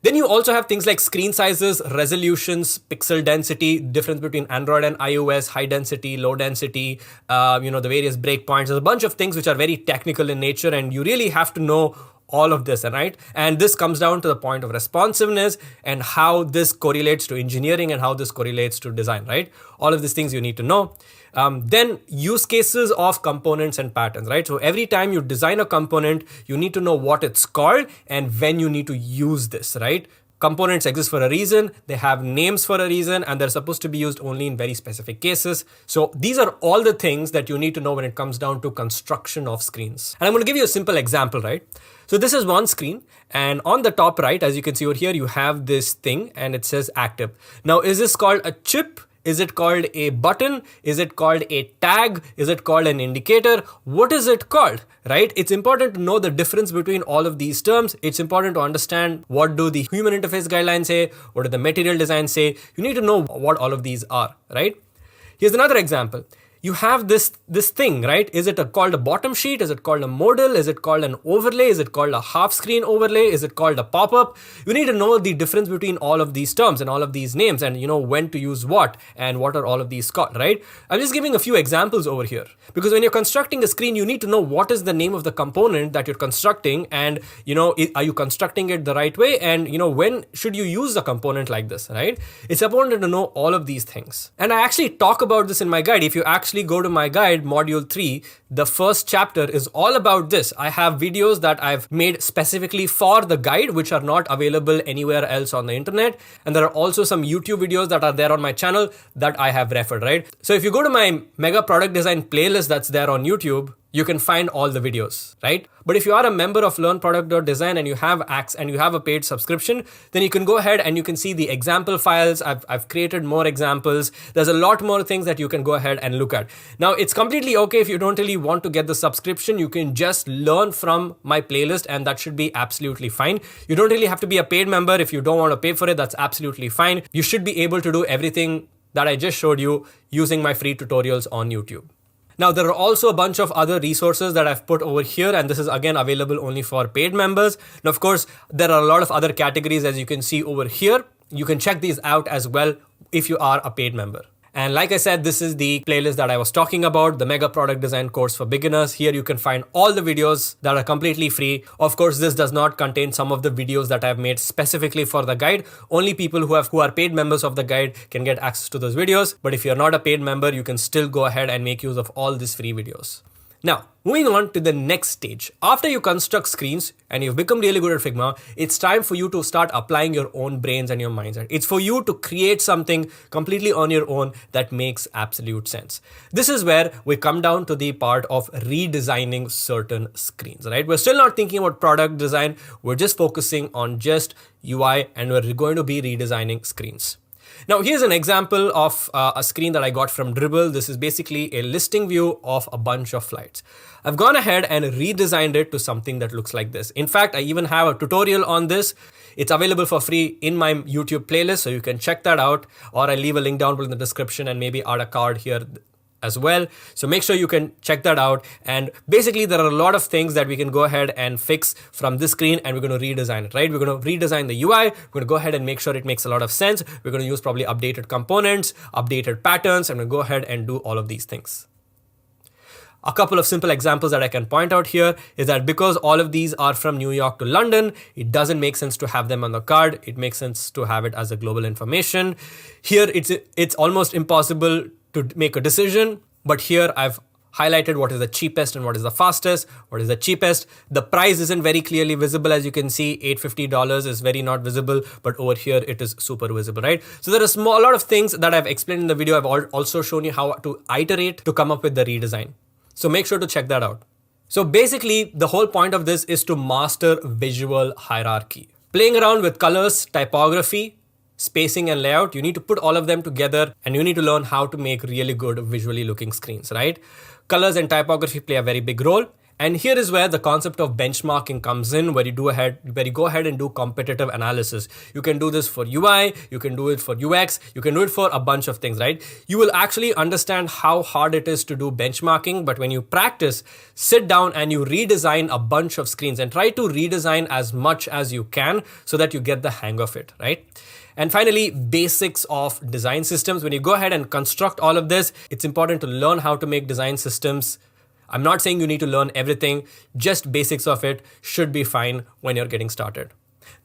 Then you also have things like screen sizes, resolutions, pixel density, difference between Android and iOS, high density, low density, the various breakpoints. There's a bunch of things which are very technical in nature, and you really have to know all of this, right? And this comes down to the point of responsiveness and how this correlates to engineering and how this correlates to design, right? All of these things you need to know. Then use cases of components and patterns, right? So every time you design a component, you need to know what it's called and when you need to use this, right? Components exist for a reason, they have names for a reason, and they're supposed to be used only in very specific cases. So these are all the things that you need to know when it comes down to construction of screens. And I'm going to give you a simple example, right? So this is one screen, and on the top right, as you can see over here, you have this thing and it says active. Now, is this called a chip? Is it called a button? Is it called a tag? Is it called an indicator? What is it called, right? It's important to know the difference between all of these terms. It's important to understand what do the human interface guidelines say, what do the material design say. You need to know what all of these are, right? Here's another example. You have this thing, right? Is it called a bottom sheet? Is it called a modal? Is it called an overlay? Is it called a half screen overlay? Is it called a pop-up? You need to know the difference between all of these terms and all of these names, and when to use what and what are all of these called, right? I'm just giving a few examples over here, because when you're constructing a screen, you need to know what is the name of the component that you're constructing, and are you constructing it the right way, and when should you use a component like this, right? It's important to know all of these things. And I actually talk about this in my guide. If you actually go to my guide, module 3, the first chapter is all about this. I have videos that I've made specifically for the guide, which are not available anywhere else on the internet. And there are also some YouTube videos that are there on my channel that I have referred, right? So if you go to my mega product design playlist that's there on YouTube, you can find all the videos, right? But if you are a member of learnproduct.design and you have a paid subscription, then you can go ahead and you can see the example files. I've created more examples. There's a lot more things that you can go ahead and look at. Now, it's completely okay if you don't really want to get the subscription. You can just learn from my playlist, and that should be absolutely fine. You don't really have to be a paid member. If you don't want to pay for it, that's absolutely fine. You should be able to do everything that I just showed you using my free tutorials on YouTube. Now, there are also a bunch of other resources that I've put over here, and this is again available only for paid members. Now, of course, there are a lot of other categories, as you can see over here. You can check these out as well if you are a paid member. And like I said, this is the playlist that I was talking about, the Mega Product Design course for beginners. Here you can find all the videos that are completely free. Of course, this does not contain some of the videos that I've made specifically for the guide. Only people who are paid members of the guide can get access to those videos. But if you're not a paid member, you can still go ahead and make use of all these free videos. Now, moving on to the next stage. After you construct screens and you've become really good at Figma, it's time for you to start applying your own brains and your mindset. It's for you to create something completely on your own that makes absolute sense. This is where we come down to the part of redesigning certain screens, right? We're still not thinking about product design. We're just focusing on just UI, and we're going to be redesigning screens. Now, here's an example of a screen that I got from Dribbble. This is basically a listing view of a bunch of flights. I've gone ahead and redesigned it to something that looks like this. In fact, I even have a tutorial on this. It's available for free in my YouTube playlist, so you can check that out, or I'll leave a link down below in the description and maybe add a card here as well. So make sure you can check that out. And basically there are a lot of things that we can go ahead and fix from this screen, and we're going to redesign it, right? We're going to redesign the UI. We're going to go ahead and make sure it makes a lot of sense. We're going to use probably updated components, updated patterns, and we'll go ahead and do all of these things. A couple of simple examples that I can point out here is that because all of these are from New York to London, it doesn't make sense to have them on the card. It makes sense to have it as a global information. Here, it's almost impossible to make a decision, but here I've highlighted what is the cheapest and what is the fastest. What is the cheapest? The price isn't very clearly visible. As you can see, $850 is very not visible, but over here it is super visible, right? So there are a lot of things that I've explained in the video. I've also shown you how to iterate to come up with the redesign. So make sure to check that out. So basically, the whole point of this is to master visual hierarchy. Playing around with colors, typography, spacing and layout, you need to put all of them together, and you need to learn how to make really good visually looking screens, right? Colors and typography play a very big role. And here is where the concept of benchmarking comes in, where you go ahead and do competitive analysis. You can do this for UI, you can do it for UX, you can do it for a bunch of things, right? You will actually understand how hard it is to do benchmarking, but when you practice, sit down and you redesign a bunch of screens and try to redesign as much as you can so that you get the hang of it, right? And finally, basics of design systems. When you go ahead and construct all of this, it's important to learn how to make design systems. I'm not saying you need to learn everything, just basics of it should be fine when you're getting started.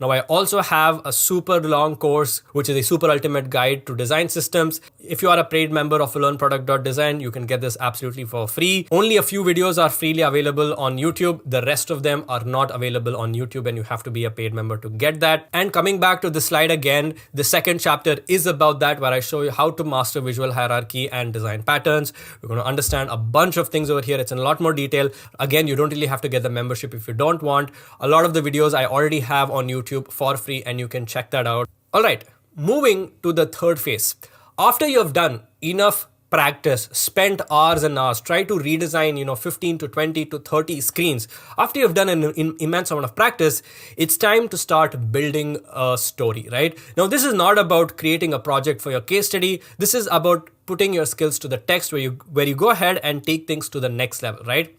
Now, I also have a super long course, which is a super ultimate guide to design systems. If you are a paid member of learnproduct.design, you can get this absolutely for free. Only a few videos are freely available on YouTube. The rest of them are not available on YouTube, and you have to be a paid member to get that. And coming back to the slide again, the second chapter is about that, where I show you how to master visual hierarchy and design patterns. We're going to understand a bunch of things over here. It's in a lot more detail. Again, you don't really have to get the membership if you don't want. A lot of the videos I already have on YouTube for free, and you can check that out. All right, moving to the third phase. After you have done enough practice, spent hours and hours, try to redesign, 15 to 20 to 30 screens. After you've done an immense amount of practice, it's time to start building a story, right? Now, this is not about creating a project for your case study. This is about putting your skills to the text, where you go ahead and take things to the next level, right?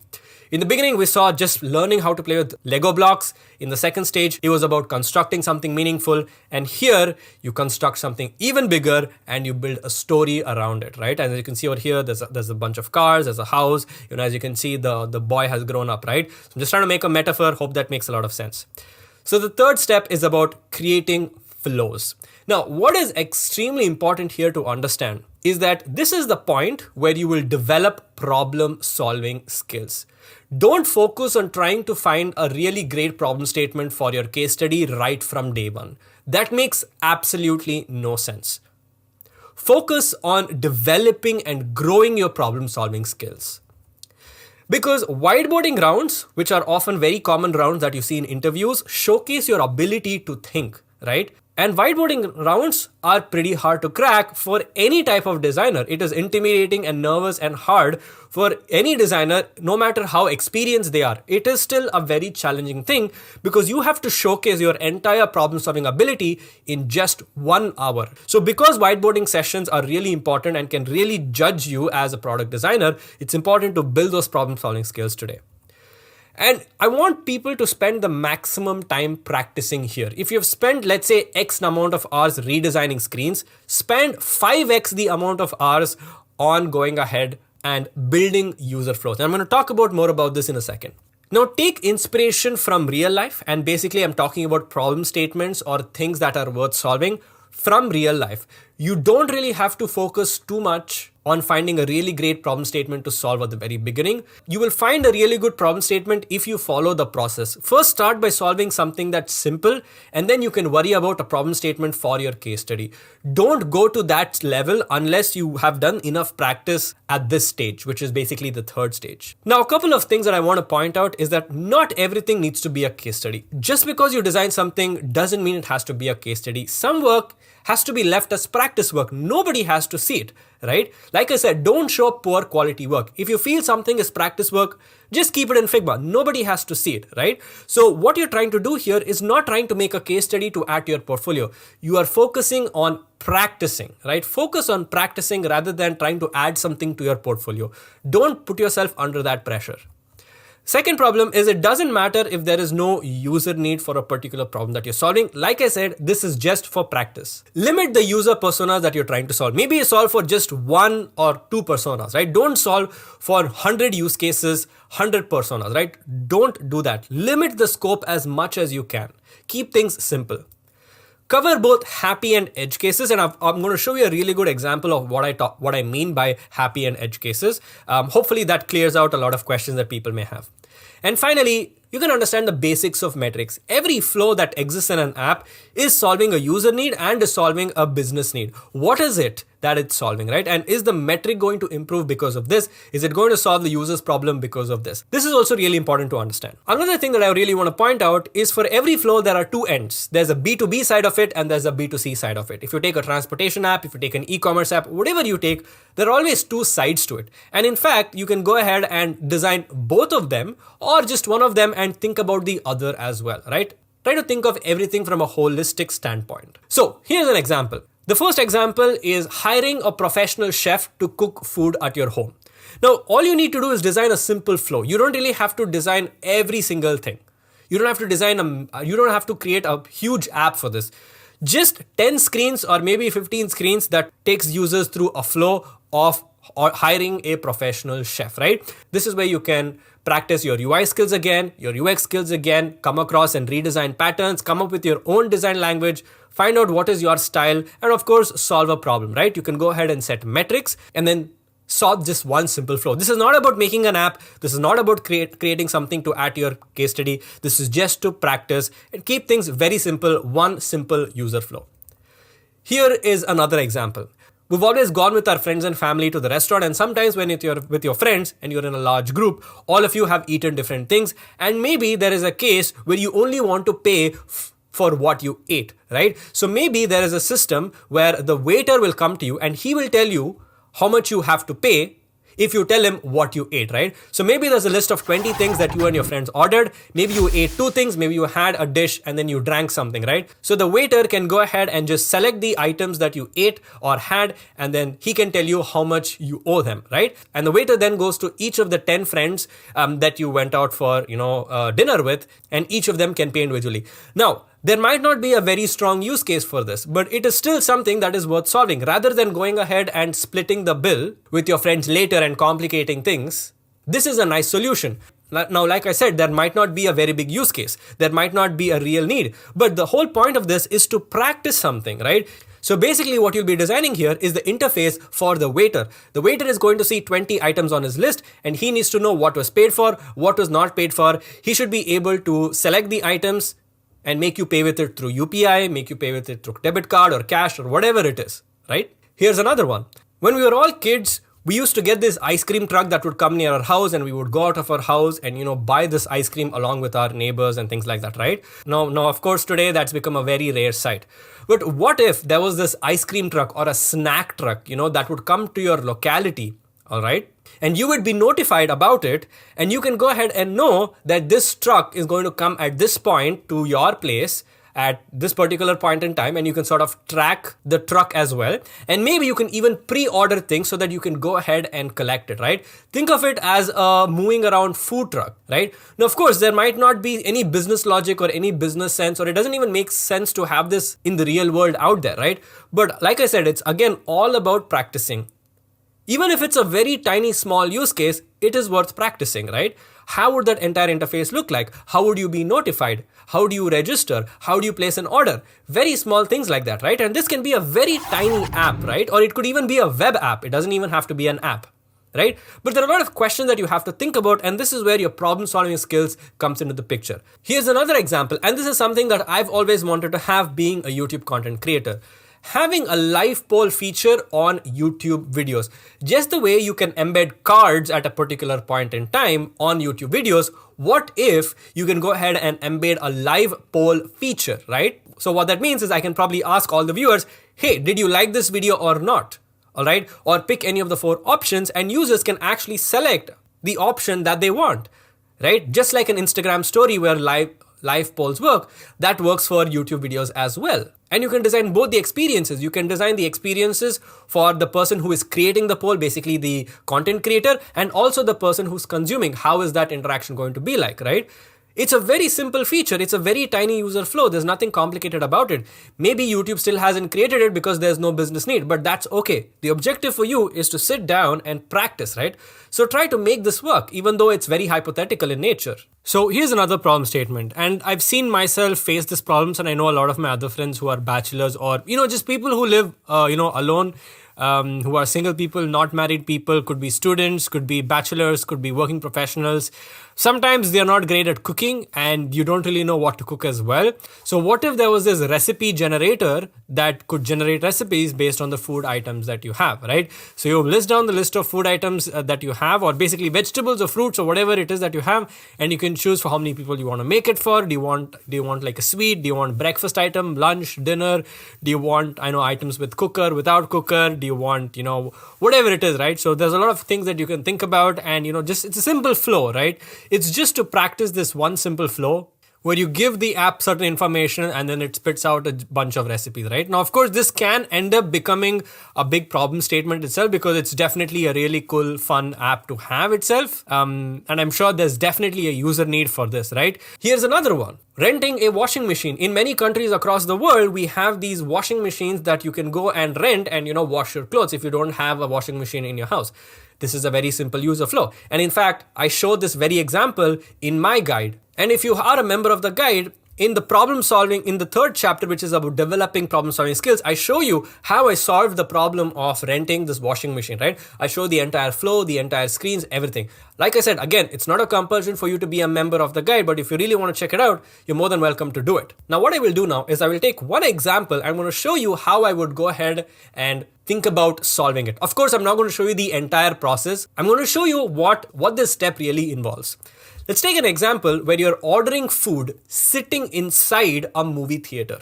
In the beginning, we saw just learning how to play with Lego blocks. In the second stage, it was about constructing something meaningful. And here, you construct something even bigger and you build a story around it, right? And as you can see over here, there's a bunch of cars, there's a house. As you can see, the boy has grown up, right? So I'm just trying to make a metaphor. Hope that makes a lot of sense. So the third step is about creating flows. Now, what is extremely important here to understand is that this is the point where you will develop problem-solving skills. Don't focus on trying to find a really great problem statement for your case study right from day one. That makes absolutely no sense. Focus on developing and growing your problem-solving skills. Because whiteboarding rounds, which are often very common rounds that you see in interviews, showcase your ability to think, right? And whiteboarding rounds are pretty hard to crack for any type of designer. It is intimidating and nervous and hard for any designer, no matter how experienced they are. It is still a very challenging thing because you have to showcase your entire problem-solving ability in just 1 hour. So because whiteboarding sessions are really important and can really judge you as a product designer, it's important to build those problem-solving skills today. And I want people to spend the maximum time practicing here. If you've spent, let's say, X amount of hours redesigning screens, spend 5X the amount of hours on going ahead and building user flows. And I'm going to talk more about this in a second. Now, take inspiration from real life. And basically, I'm talking about problem statements or things that are worth solving from real life. You don't really have to focus too much on finding a really great problem statement to solve at the very beginning. You will find a really good problem statement if you follow the process. First, start by solving something that's simple, and then you can worry about a problem statement for your case study. Don't go to that level unless you have done enough practice at this stage, which is basically the third stage. Now, a couple of things that I want to point out is that not everything needs to be a case study. Just because you design something doesn't mean it has to be a case study. Some work has to be left as practice work. Nobody has to see it, right? Like I said, don't show poor quality work. If you feel something is practice work, just keep it in Figma. Nobody has to see it, right? So what you're trying to do here is not trying to make a case study to add to your portfolio. You are focusing on practicing, right? Focus on practicing rather than trying to add something to your portfolio. Don't put yourself under that pressure. Second problem is it doesn't matter if there is no user need for a particular problem that you're solving. Like I said, this is just for practice. Limit the user personas that you're trying to solve. Maybe you solve for just one or two personas, right? Don't solve for 100 use cases, 100 personas, right? Don't do that. Limit the scope as much as you can. Keep things simple. Cover both happy and edge cases, and I'm going to show you a really good example of what I mean by happy and edge cases. Hopefully that clears out a lot of questions that people may have. And finally, you can understand the basics of metrics. Every flow that exists in an app is solving a user need and is solving a business need. What is it that it's solving, right? And is the metric going to improve because of this? Is it going to solve the user's problem because of this? This is also really important to understand. Another thing that I really want to point out is for every flow, there are two ends. There's a B2B side of it and there's a B2C side of it. If you take a transportation app, if you take an e-commerce app, whatever you take, there are always two sides to it. And in fact, you can go ahead and design both of them or just one of them and think about the other as well, right? Try to think of everything from a holistic standpoint. So here's an example. The first example is hiring a professional chef to cook food at your home. Now, all you need to do is design a simple flow. You don't really have to design every single thing. You don't have to you don't have to create a huge app for this. Just 10 screens or maybe 15 screens that takes users through a flow of or hiring a professional chef, right? This is where you can practice your UI skills again, your UX skills again, come across and redesign patterns, come up with your own design language, find out what is your style, and of course, solve a problem, right? You can go ahead and set metrics and then solve just one simple flow. This is not about making an app. This is not about creating something to add to your case study. This is just to practice and keep things very simple, one simple user flow. Here is another example. We've always gone with our friends and family to the restaurant, and sometimes when you're with your friends and you're in a large group, all of you have eaten different things, and maybe there is a case where you only want to pay for what you ate, right? So maybe there is a system where the waiter will come to you and he will tell you how much you have to pay if you tell him what you ate, right? So maybe there's a list of 20 things that you and your friends ordered. Maybe you ate 2 things, maybe you had a dish and then you drank something, right? So the waiter can go ahead and just select the items that you ate or had, and then he can tell you how much you owe them, right? And the waiter then goes to each of the 10 friends that you went out for, dinner with, and each of them can pay individually. Now, there might not be a very strong use case for this, but it is still something that is worth solving. Rather than going ahead and splitting the bill with your friends later and complicating things, this is a nice solution. Now, like I said, there might not be a very big use case. There might not be a real need. But the whole point of this is to practice something, right? So basically what you'll be designing here is the interface for the waiter. The waiter is going to see 20 items on his list and he needs to know what was paid for, what was not paid for. He should be able to select the items and make you pay with it through UPI, make you pay with it through debit card or cash or whatever it is, right? Here's another one. When we were all kids, we used to get this ice cream truck that would come near our house and we would go out of our house and, buy this ice cream along with our neighbors and things like that, right? Now, of course, today that's become a very rare sight. But what if there was this ice cream truck or a snack truck, that would come to your locality, all right? And you would be notified about it, and you can go ahead and know that this truck is going to come at this point to your place at this particular point in time, and you can sort of track the truck as well. And maybe you can even pre-order things so that you can go ahead and collect it, right? Think of it as a moving around food truck, right? Now, of course, there might not be any business logic or any business sense, or it doesn't even make sense to have this in the real world out there, right? But like I said, it's again all about practicing. Even if it's a very tiny small use case, it is worth practicing, right? How would that entire interface look like? How would you be notified? How do you register? How do you place an order? Very small things like that, right? And this can be a very tiny app, right? Or it could even be a web app. It doesn't even have to be an app, right? But there are a lot of questions that you have to think about, and this is where your problem solving skills comes into the picture. Here's another example, and this is something that I've always wanted to have being a YouTube content creator. Having a live poll feature on YouTube videos. Just the way you can embed cards at a particular point in time on YouTube videos, what if you can go ahead and embed a live poll feature, right? So what that means is I can probably ask all the viewers, hey, did you like this video or not? All right, or pick any of the 4 options, and users can actually select the option that they want, right? Just like an Instagram story where live polls work, that works for YouTube videos as well. And you can design both the experiences. You can design the experiences for the person who is creating the poll, basically the content creator, and also the person who's consuming. How is that interaction going to be like, right? It's a very simple feature. It's a very tiny user flow. There's nothing complicated about it. Maybe YouTube still hasn't created it because there's no business need, but that's okay. The objective for you is to sit down and practice, right? So try to make this work, even though it's very hypothetical in nature. So here's another problem statement, and I've seen myself face this problems, and I know a lot of my other friends who are bachelors or, just people who live, alone, who are single people, not married people, could be students, could be bachelors, could be working professionals. Sometimes they're not great at cooking and you don't really know what to cook as well. So what if there was this recipe generator that could generate recipes based on the food items that you have, right? So you list down the list of food items that you have, or basically vegetables or fruits or whatever it is that you have, and you can choose for how many people you want to make it for. Do you want like a sweet? Do you want breakfast item, lunch, dinner? Do you want, items with cooker, without cooker? Do you want, whatever it is, right? So there's a lot of things that you can think about, and, just it's a simple flow, right? It's just to practice this one simple flow where you give the app certain information and then it spits out a bunch of recipes, right? Now, of course, this can end up becoming a big problem statement itself because it's definitely a really cool, fun app to have itself. And I'm sure there's definitely a user need for this, right? Here's another one. Renting a washing machine. In many countries across the world, we have these washing machines that you can go and rent and, wash your clothes if you don't have a washing machine in your house. This is a very simple user flow. And in fact, I showed this very example in my guide. And if you are a member of the guide, in the problem solving, in the 3rd chapter, which is about developing problem solving skills, I show you how I solved the problem of renting this washing machine, right? I show the entire flow, the entire screens, everything. Like I said, again, it's not a compulsion for you to be a member of the guide, but if you really want to check it out, you're more than welcome to do it. Now, what I will do now is I will take one example. I'm going to show you how I would go ahead and think about solving it. Of course, I'm not going to show you the entire process. I'm going to show you what this step really involves. Let's take an example where you're ordering food sitting inside a movie theater.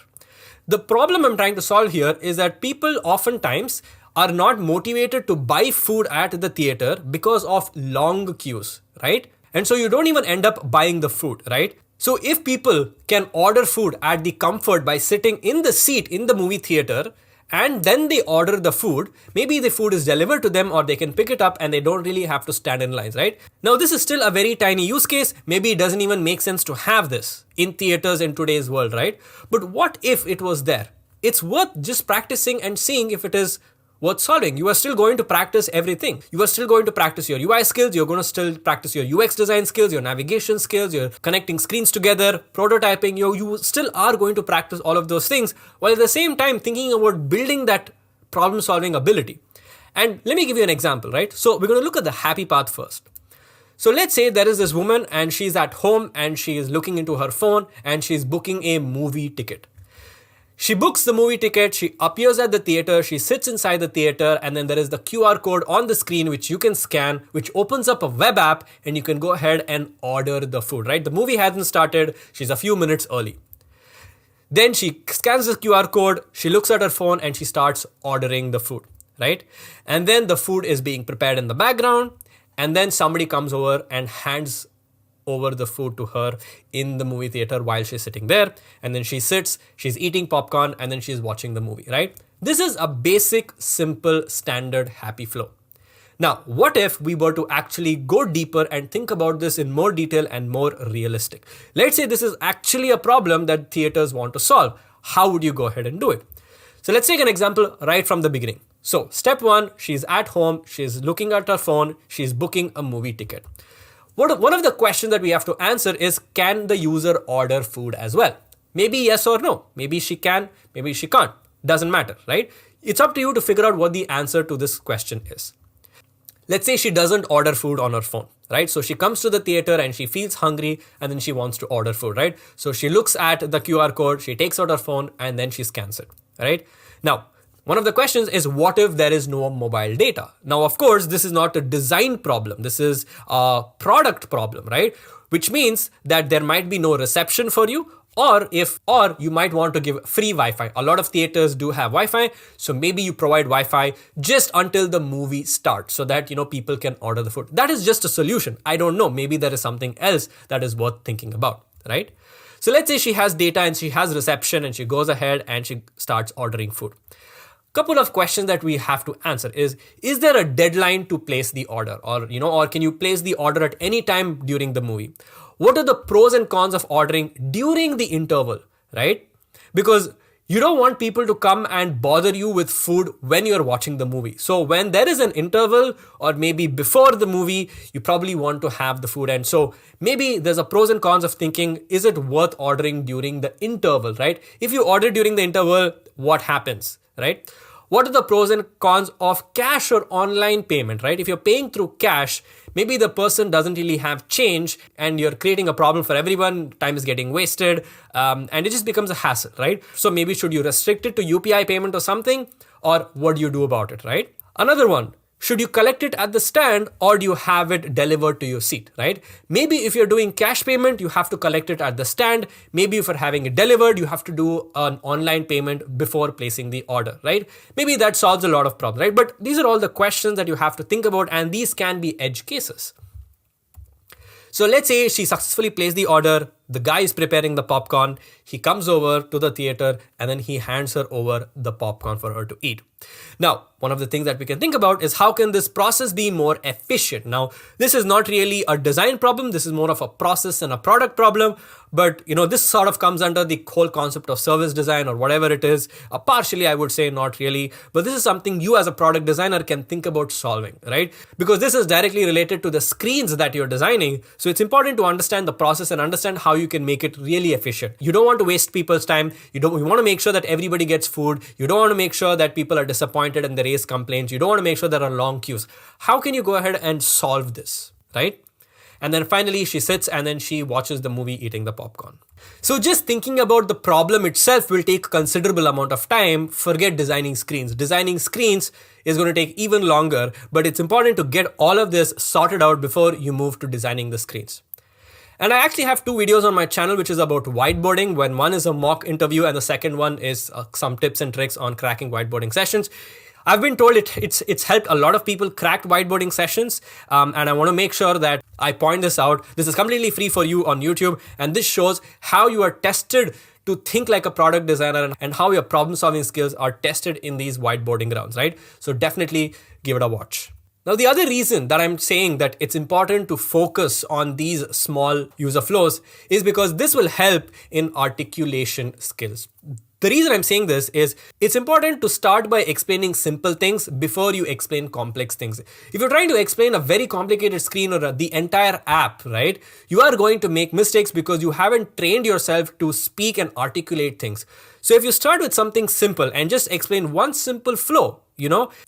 The problem I'm trying to solve here is that people oftentimes are not motivated to buy food at the theater because of long queues, right? And so you don't even end up buying the food, right? So if people can order food at the comfort by sitting in the seat in the movie theater, and then they order the food, maybe the food is delivered to them or they can pick it up and they don't really have to stand in lines, right? Now, this is still a very tiny use case. Maybe it doesn't even make sense to have this in theaters in today's world, right? But what if it was there? It's worth just practicing and seeing if it is worth solving. You are still going to practice everything. You are still going to practice your UI skills. You're going to still practice your UX design skills, your navigation skills, your connecting screens together, prototyping. You still are going to practice all of those things while at the same time thinking about building that problem solving ability. And let me give you an example, right? So we're going to look at the happy path first. So let's say there is this woman and she's at home and she is looking into her phone and she's booking a movie ticket. She books the movie ticket, she appears at the theater, she sits inside the theater, and then there is the QR code on the screen which you can scan, which opens up a web app and you can go ahead and order the food, right? The movie hasn't started, she's a few minutes early. Then she scans the QR code, she looks at her phone and she starts ordering the food, right? And then the food is being prepared in the background, and then somebody comes over and hands over the food to her in the movie theater while she's sitting there. And then she sits, she's eating popcorn, and then she's watching the movie, right? This is a basic, simple, standard happy flow. Now, what if we were to actually go deeper and think about this in more detail and more realistic? Let's say this is actually a problem that theaters want to solve. How would you go ahead and do it? So let's take an example right from the beginning. So step 1, she's at home, she's looking at her phone, she's booking a movie ticket. One of the questions that we have to answer is, can the user order food as well? Maybe yes or no. Maybe she can, maybe she can't. Doesn't matter, right? It's up to you to figure out what the answer to this question is. Let's say she doesn't order food on her phone, right? So she comes to the theater and she feels hungry and then she wants to order food, right? So she looks at the QR code, she takes out her phone and then she scans it, right? Now, one of the questions is, what if there is no mobile data? Now, of course, this is not a design problem. This is a product problem, right? which means that there might be no reception for you, or you might want to give free Wi-Fi. A lot of theaters do have Wi-Fi, so maybe you provide Wi-Fi just until the movie starts so that people can order the food. That is just a solution. I don't know, maybe there is something else that is worth thinking about, right? So let's say she has data and she has reception and she goes ahead and she starts ordering food. Couple of questions that we have to answer is there a deadline to place the order, or can you place the order at any time during the movie? What are the pros and cons of ordering during the interval, right? Because you don't want people to come and bother you with food when you're watching the movie. So when there is an interval, or maybe before the movie, you probably want to have the food. And so maybe there's a pros and cons of thinking, is it worth ordering during the interval, right? If you order during the interval, what happens, right? What are the pros and cons of cash or online payment, right? If you're paying through cash, maybe the person doesn't really have change and you're creating a problem for everyone. Time is getting wasted and it just becomes a hassle, right? So maybe should you restrict it to UPI payment or something, or what do you do about it, right? Another one, should you collect it at the stand or do you have it delivered to your seat, right? Maybe if you're doing cash payment, you have to collect it at the stand. Maybe if you're having it delivered, you have to do an online payment before placing the order, right? Maybe that solves a lot of problems, right? But these are all the questions that you have to think about, and these can be edge cases. So let's say she successfully placed the order. The guy is preparing the popcorn. He comes over to the theater and then he hands her over the popcorn for her to eat. Now, one of the things that we can think about is how can this process be more efficient? Now, this is not really a design problem. This is more of a process and a product problem. But, this sort of comes under the whole concept of service design or whatever it is. Partially, I would say not really. But this is something you as a product designer can think about solving, right? Because this is directly related to the screens that you're designing. So it's important to understand the process and understand how you can make it really efficient. You don't want to waste people's time. You want to make sure that everybody gets food. You don't want to make sure that people are disappointed and they raise complaints. You don't want to make sure there are long queues. How can you go ahead and solve this, right? And then finally she sits and then she watches the movie eating the popcorn. So just thinking about the problem itself will take a considerable amount of time. Forget designing screens. Designing screens is going to take even longer, but it's important to get all of this sorted out before you move to designing the screens. And I actually have 2 videos on my channel, which is about whiteboarding, when one is a mock interview and the second one is some tips and tricks on cracking whiteboarding sessions. I've been told it's helped a lot of people crack whiteboarding sessions, and I want to make sure that I point this out. This is completely free for you on YouTube, and this shows how you are tested to think like a product designer and how your problem solving skills are tested in these whiteboarding rounds, right? So definitely give it a watch. Now, the other reason that I'm saying that it's important to focus on these small user flows is because this will help in articulation skills. The reason I'm saying this is it's important to start by explaining simple things before you explain complex things. If you're trying to explain a very complicated screen or the entire app, right, you are going to make mistakes because you haven't trained yourself to speak and articulate things. So if you start with something simple and just explain one simple flow,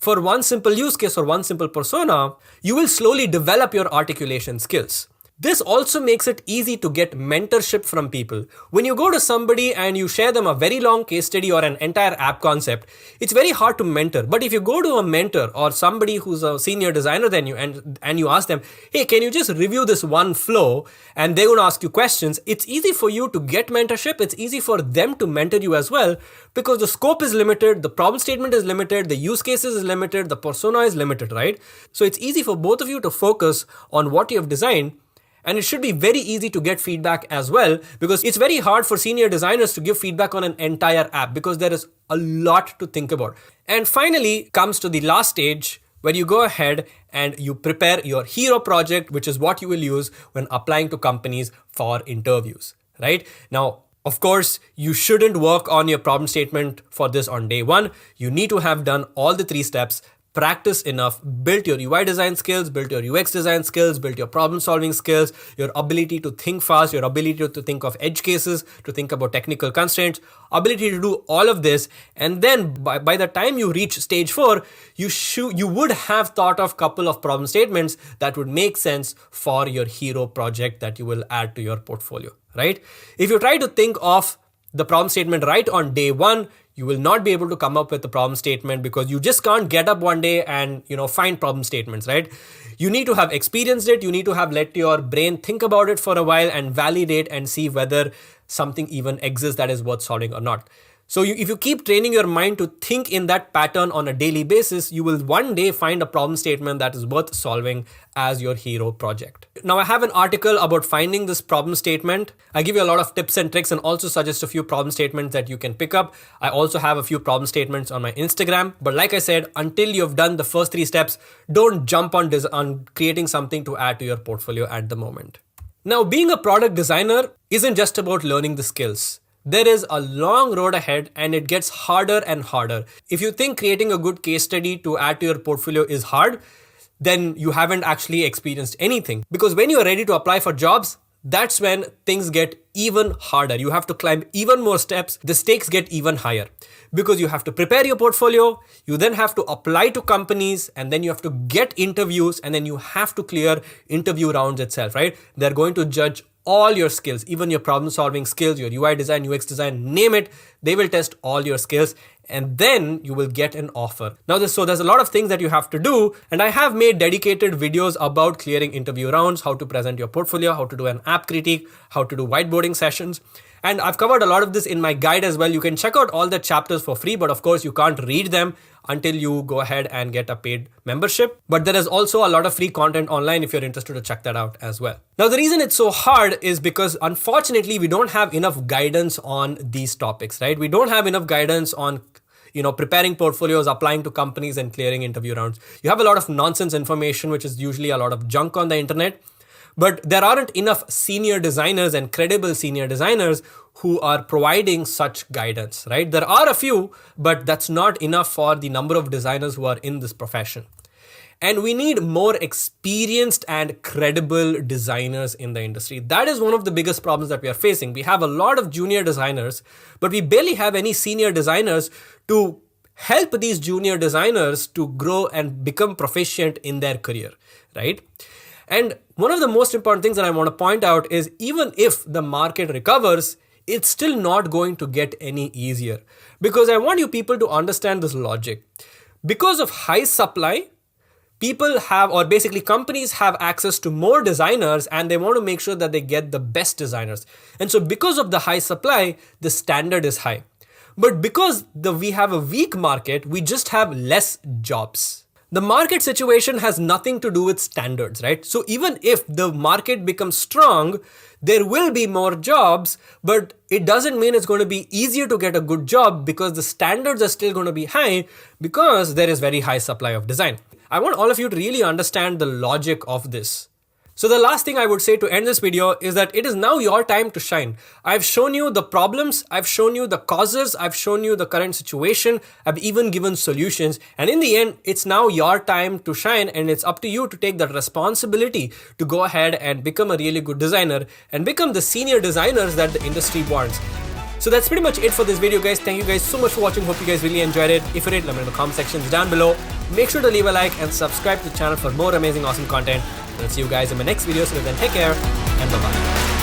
for one simple use case or one simple persona, you will slowly develop your articulation skills. This also makes it easy to get mentorship from people. When you go to somebody and you share them a very long case study or an entire app concept, it's very hard to mentor. But if you go to a mentor or somebody who's a senior designer than you and you ask them, hey, can you just review this one flow? And they're going to ask you questions. It's easy for you to get mentorship. It's easy for them to mentor you as well because the scope is limited, the problem statement is limited, the use cases is limited, the persona is limited, right? So it's easy for both of you to focus on what you have designed. And it should be very easy to get feedback as well, because it's very hard for senior designers to give feedback on an entire app because there is a lot to think about. And finally comes to the last stage where you go ahead and you prepare your hero project, which is what you will use when applying to companies for interviews, right? Now, of course, you shouldn't work on your problem statement for this on day one. You need to have done all the 3 steps. Practice enough, build your UI design skills, build your UX design skills, build your problem solving skills, your ability to think fast, your ability to think of edge cases, to think about technical constraints, ability to do all of this. And then by the time you reach stage 4, you would have thought of a couple of problem statements that would make sense for your hero project that you will add to your portfolio, right? If you try to think of the problem statement right on day 1, You will not be able to come up with a problem statement because you just can't get up one day and, find problem statements, right? You need to have experienced it. You need to have let your brain think about it for a while and validate and see whether something even exists that is worth solving or not. So if you keep training your mind to think in that pattern on a daily basis, you will one day find a problem statement that is worth solving as your hero project. Now, I have an article about finding this problem statement. I give you a lot of tips and tricks and also suggest a few problem statements that you can pick up. I also have a few problem statements on my Instagram. But like I said, until you've done the first 3 steps, don't jump on creating something to add to your portfolio at the moment. Now, being a product designer isn't just about learning the skills. There is a long road ahead and it gets harder and harder. If you think creating a good case study to add to your portfolio is hard, then you haven't actually experienced anything. Because when you're ready to apply for jobs, that's when things get even harder. You have to climb even more steps. The stakes get even higher because you have to prepare your portfolio. You then have to apply to companies and then you have to get interviews and then you have to clear interview rounds itself, right? They're going to judge all your skills, even your problem solving skills, your UI design, UX design, name it. They will test all your skills and then you will get an offer. Now, there's a lot of things that you have to do. And I have made dedicated videos about clearing interview rounds, how to present your portfolio, how to do an app critique, how to do whiteboarding sessions. And I've covered a lot of this in my guide as well. You can check out all the chapters for free, but of course you can't read them until you go ahead and get a paid membership. But there is also a lot of free content online if you're interested to check that out as well. Now, the reason it's so hard is because unfortunately, we don't have enough guidance on these topics, right? We don't have enough guidance on preparing portfolios, applying to companies and clearing interview rounds. You have a lot of nonsense information, which is usually a lot of junk on the internet. But there aren't enough senior designers and credible senior designers who are providing such guidance, right? There are a few, but that's not enough for the number of designers who are in this profession. And we need more experienced and credible designers in the industry. That is one of the biggest problems that we are facing. We have a lot of junior designers, but we barely have any senior designers to help these junior designers to grow and become proficient in their career, right? And one of the most important things that I want to point out is even if the market recovers, it's still not going to get any easier. Because I want you people to understand this logic. Because of high supply, companies have access to more designers and they want to make sure that they get the best designers. And so because of the high supply, the standard is high. But because we have a weak market, we just have less jobs. The market situation has nothing to do with standards, right? So even if the market becomes strong, there will be more jobs, but it doesn't mean it's going to be easier to get a good job because the standards are still going to be high because there is very high supply of design. I want all of you to really understand the logic of this. So the last thing I would say to end this video is that it is now your time to shine. I've shown you the problems, I've shown you the causes, I've shown you the current situation, I've even given solutions. And in the end, it's now your time to shine and it's up to you to take that responsibility to go ahead and become a really good designer and become the senior designers that the industry wants. So that's pretty much it for this video, guys. Thank you guys so much for watching. Hope you guys really enjoyed it. If you did, let me know in the comment sections down below. Make sure to leave a like and subscribe to the channel for more amazing, awesome content. I'll see you guys in my next video. So then take care and bye-bye.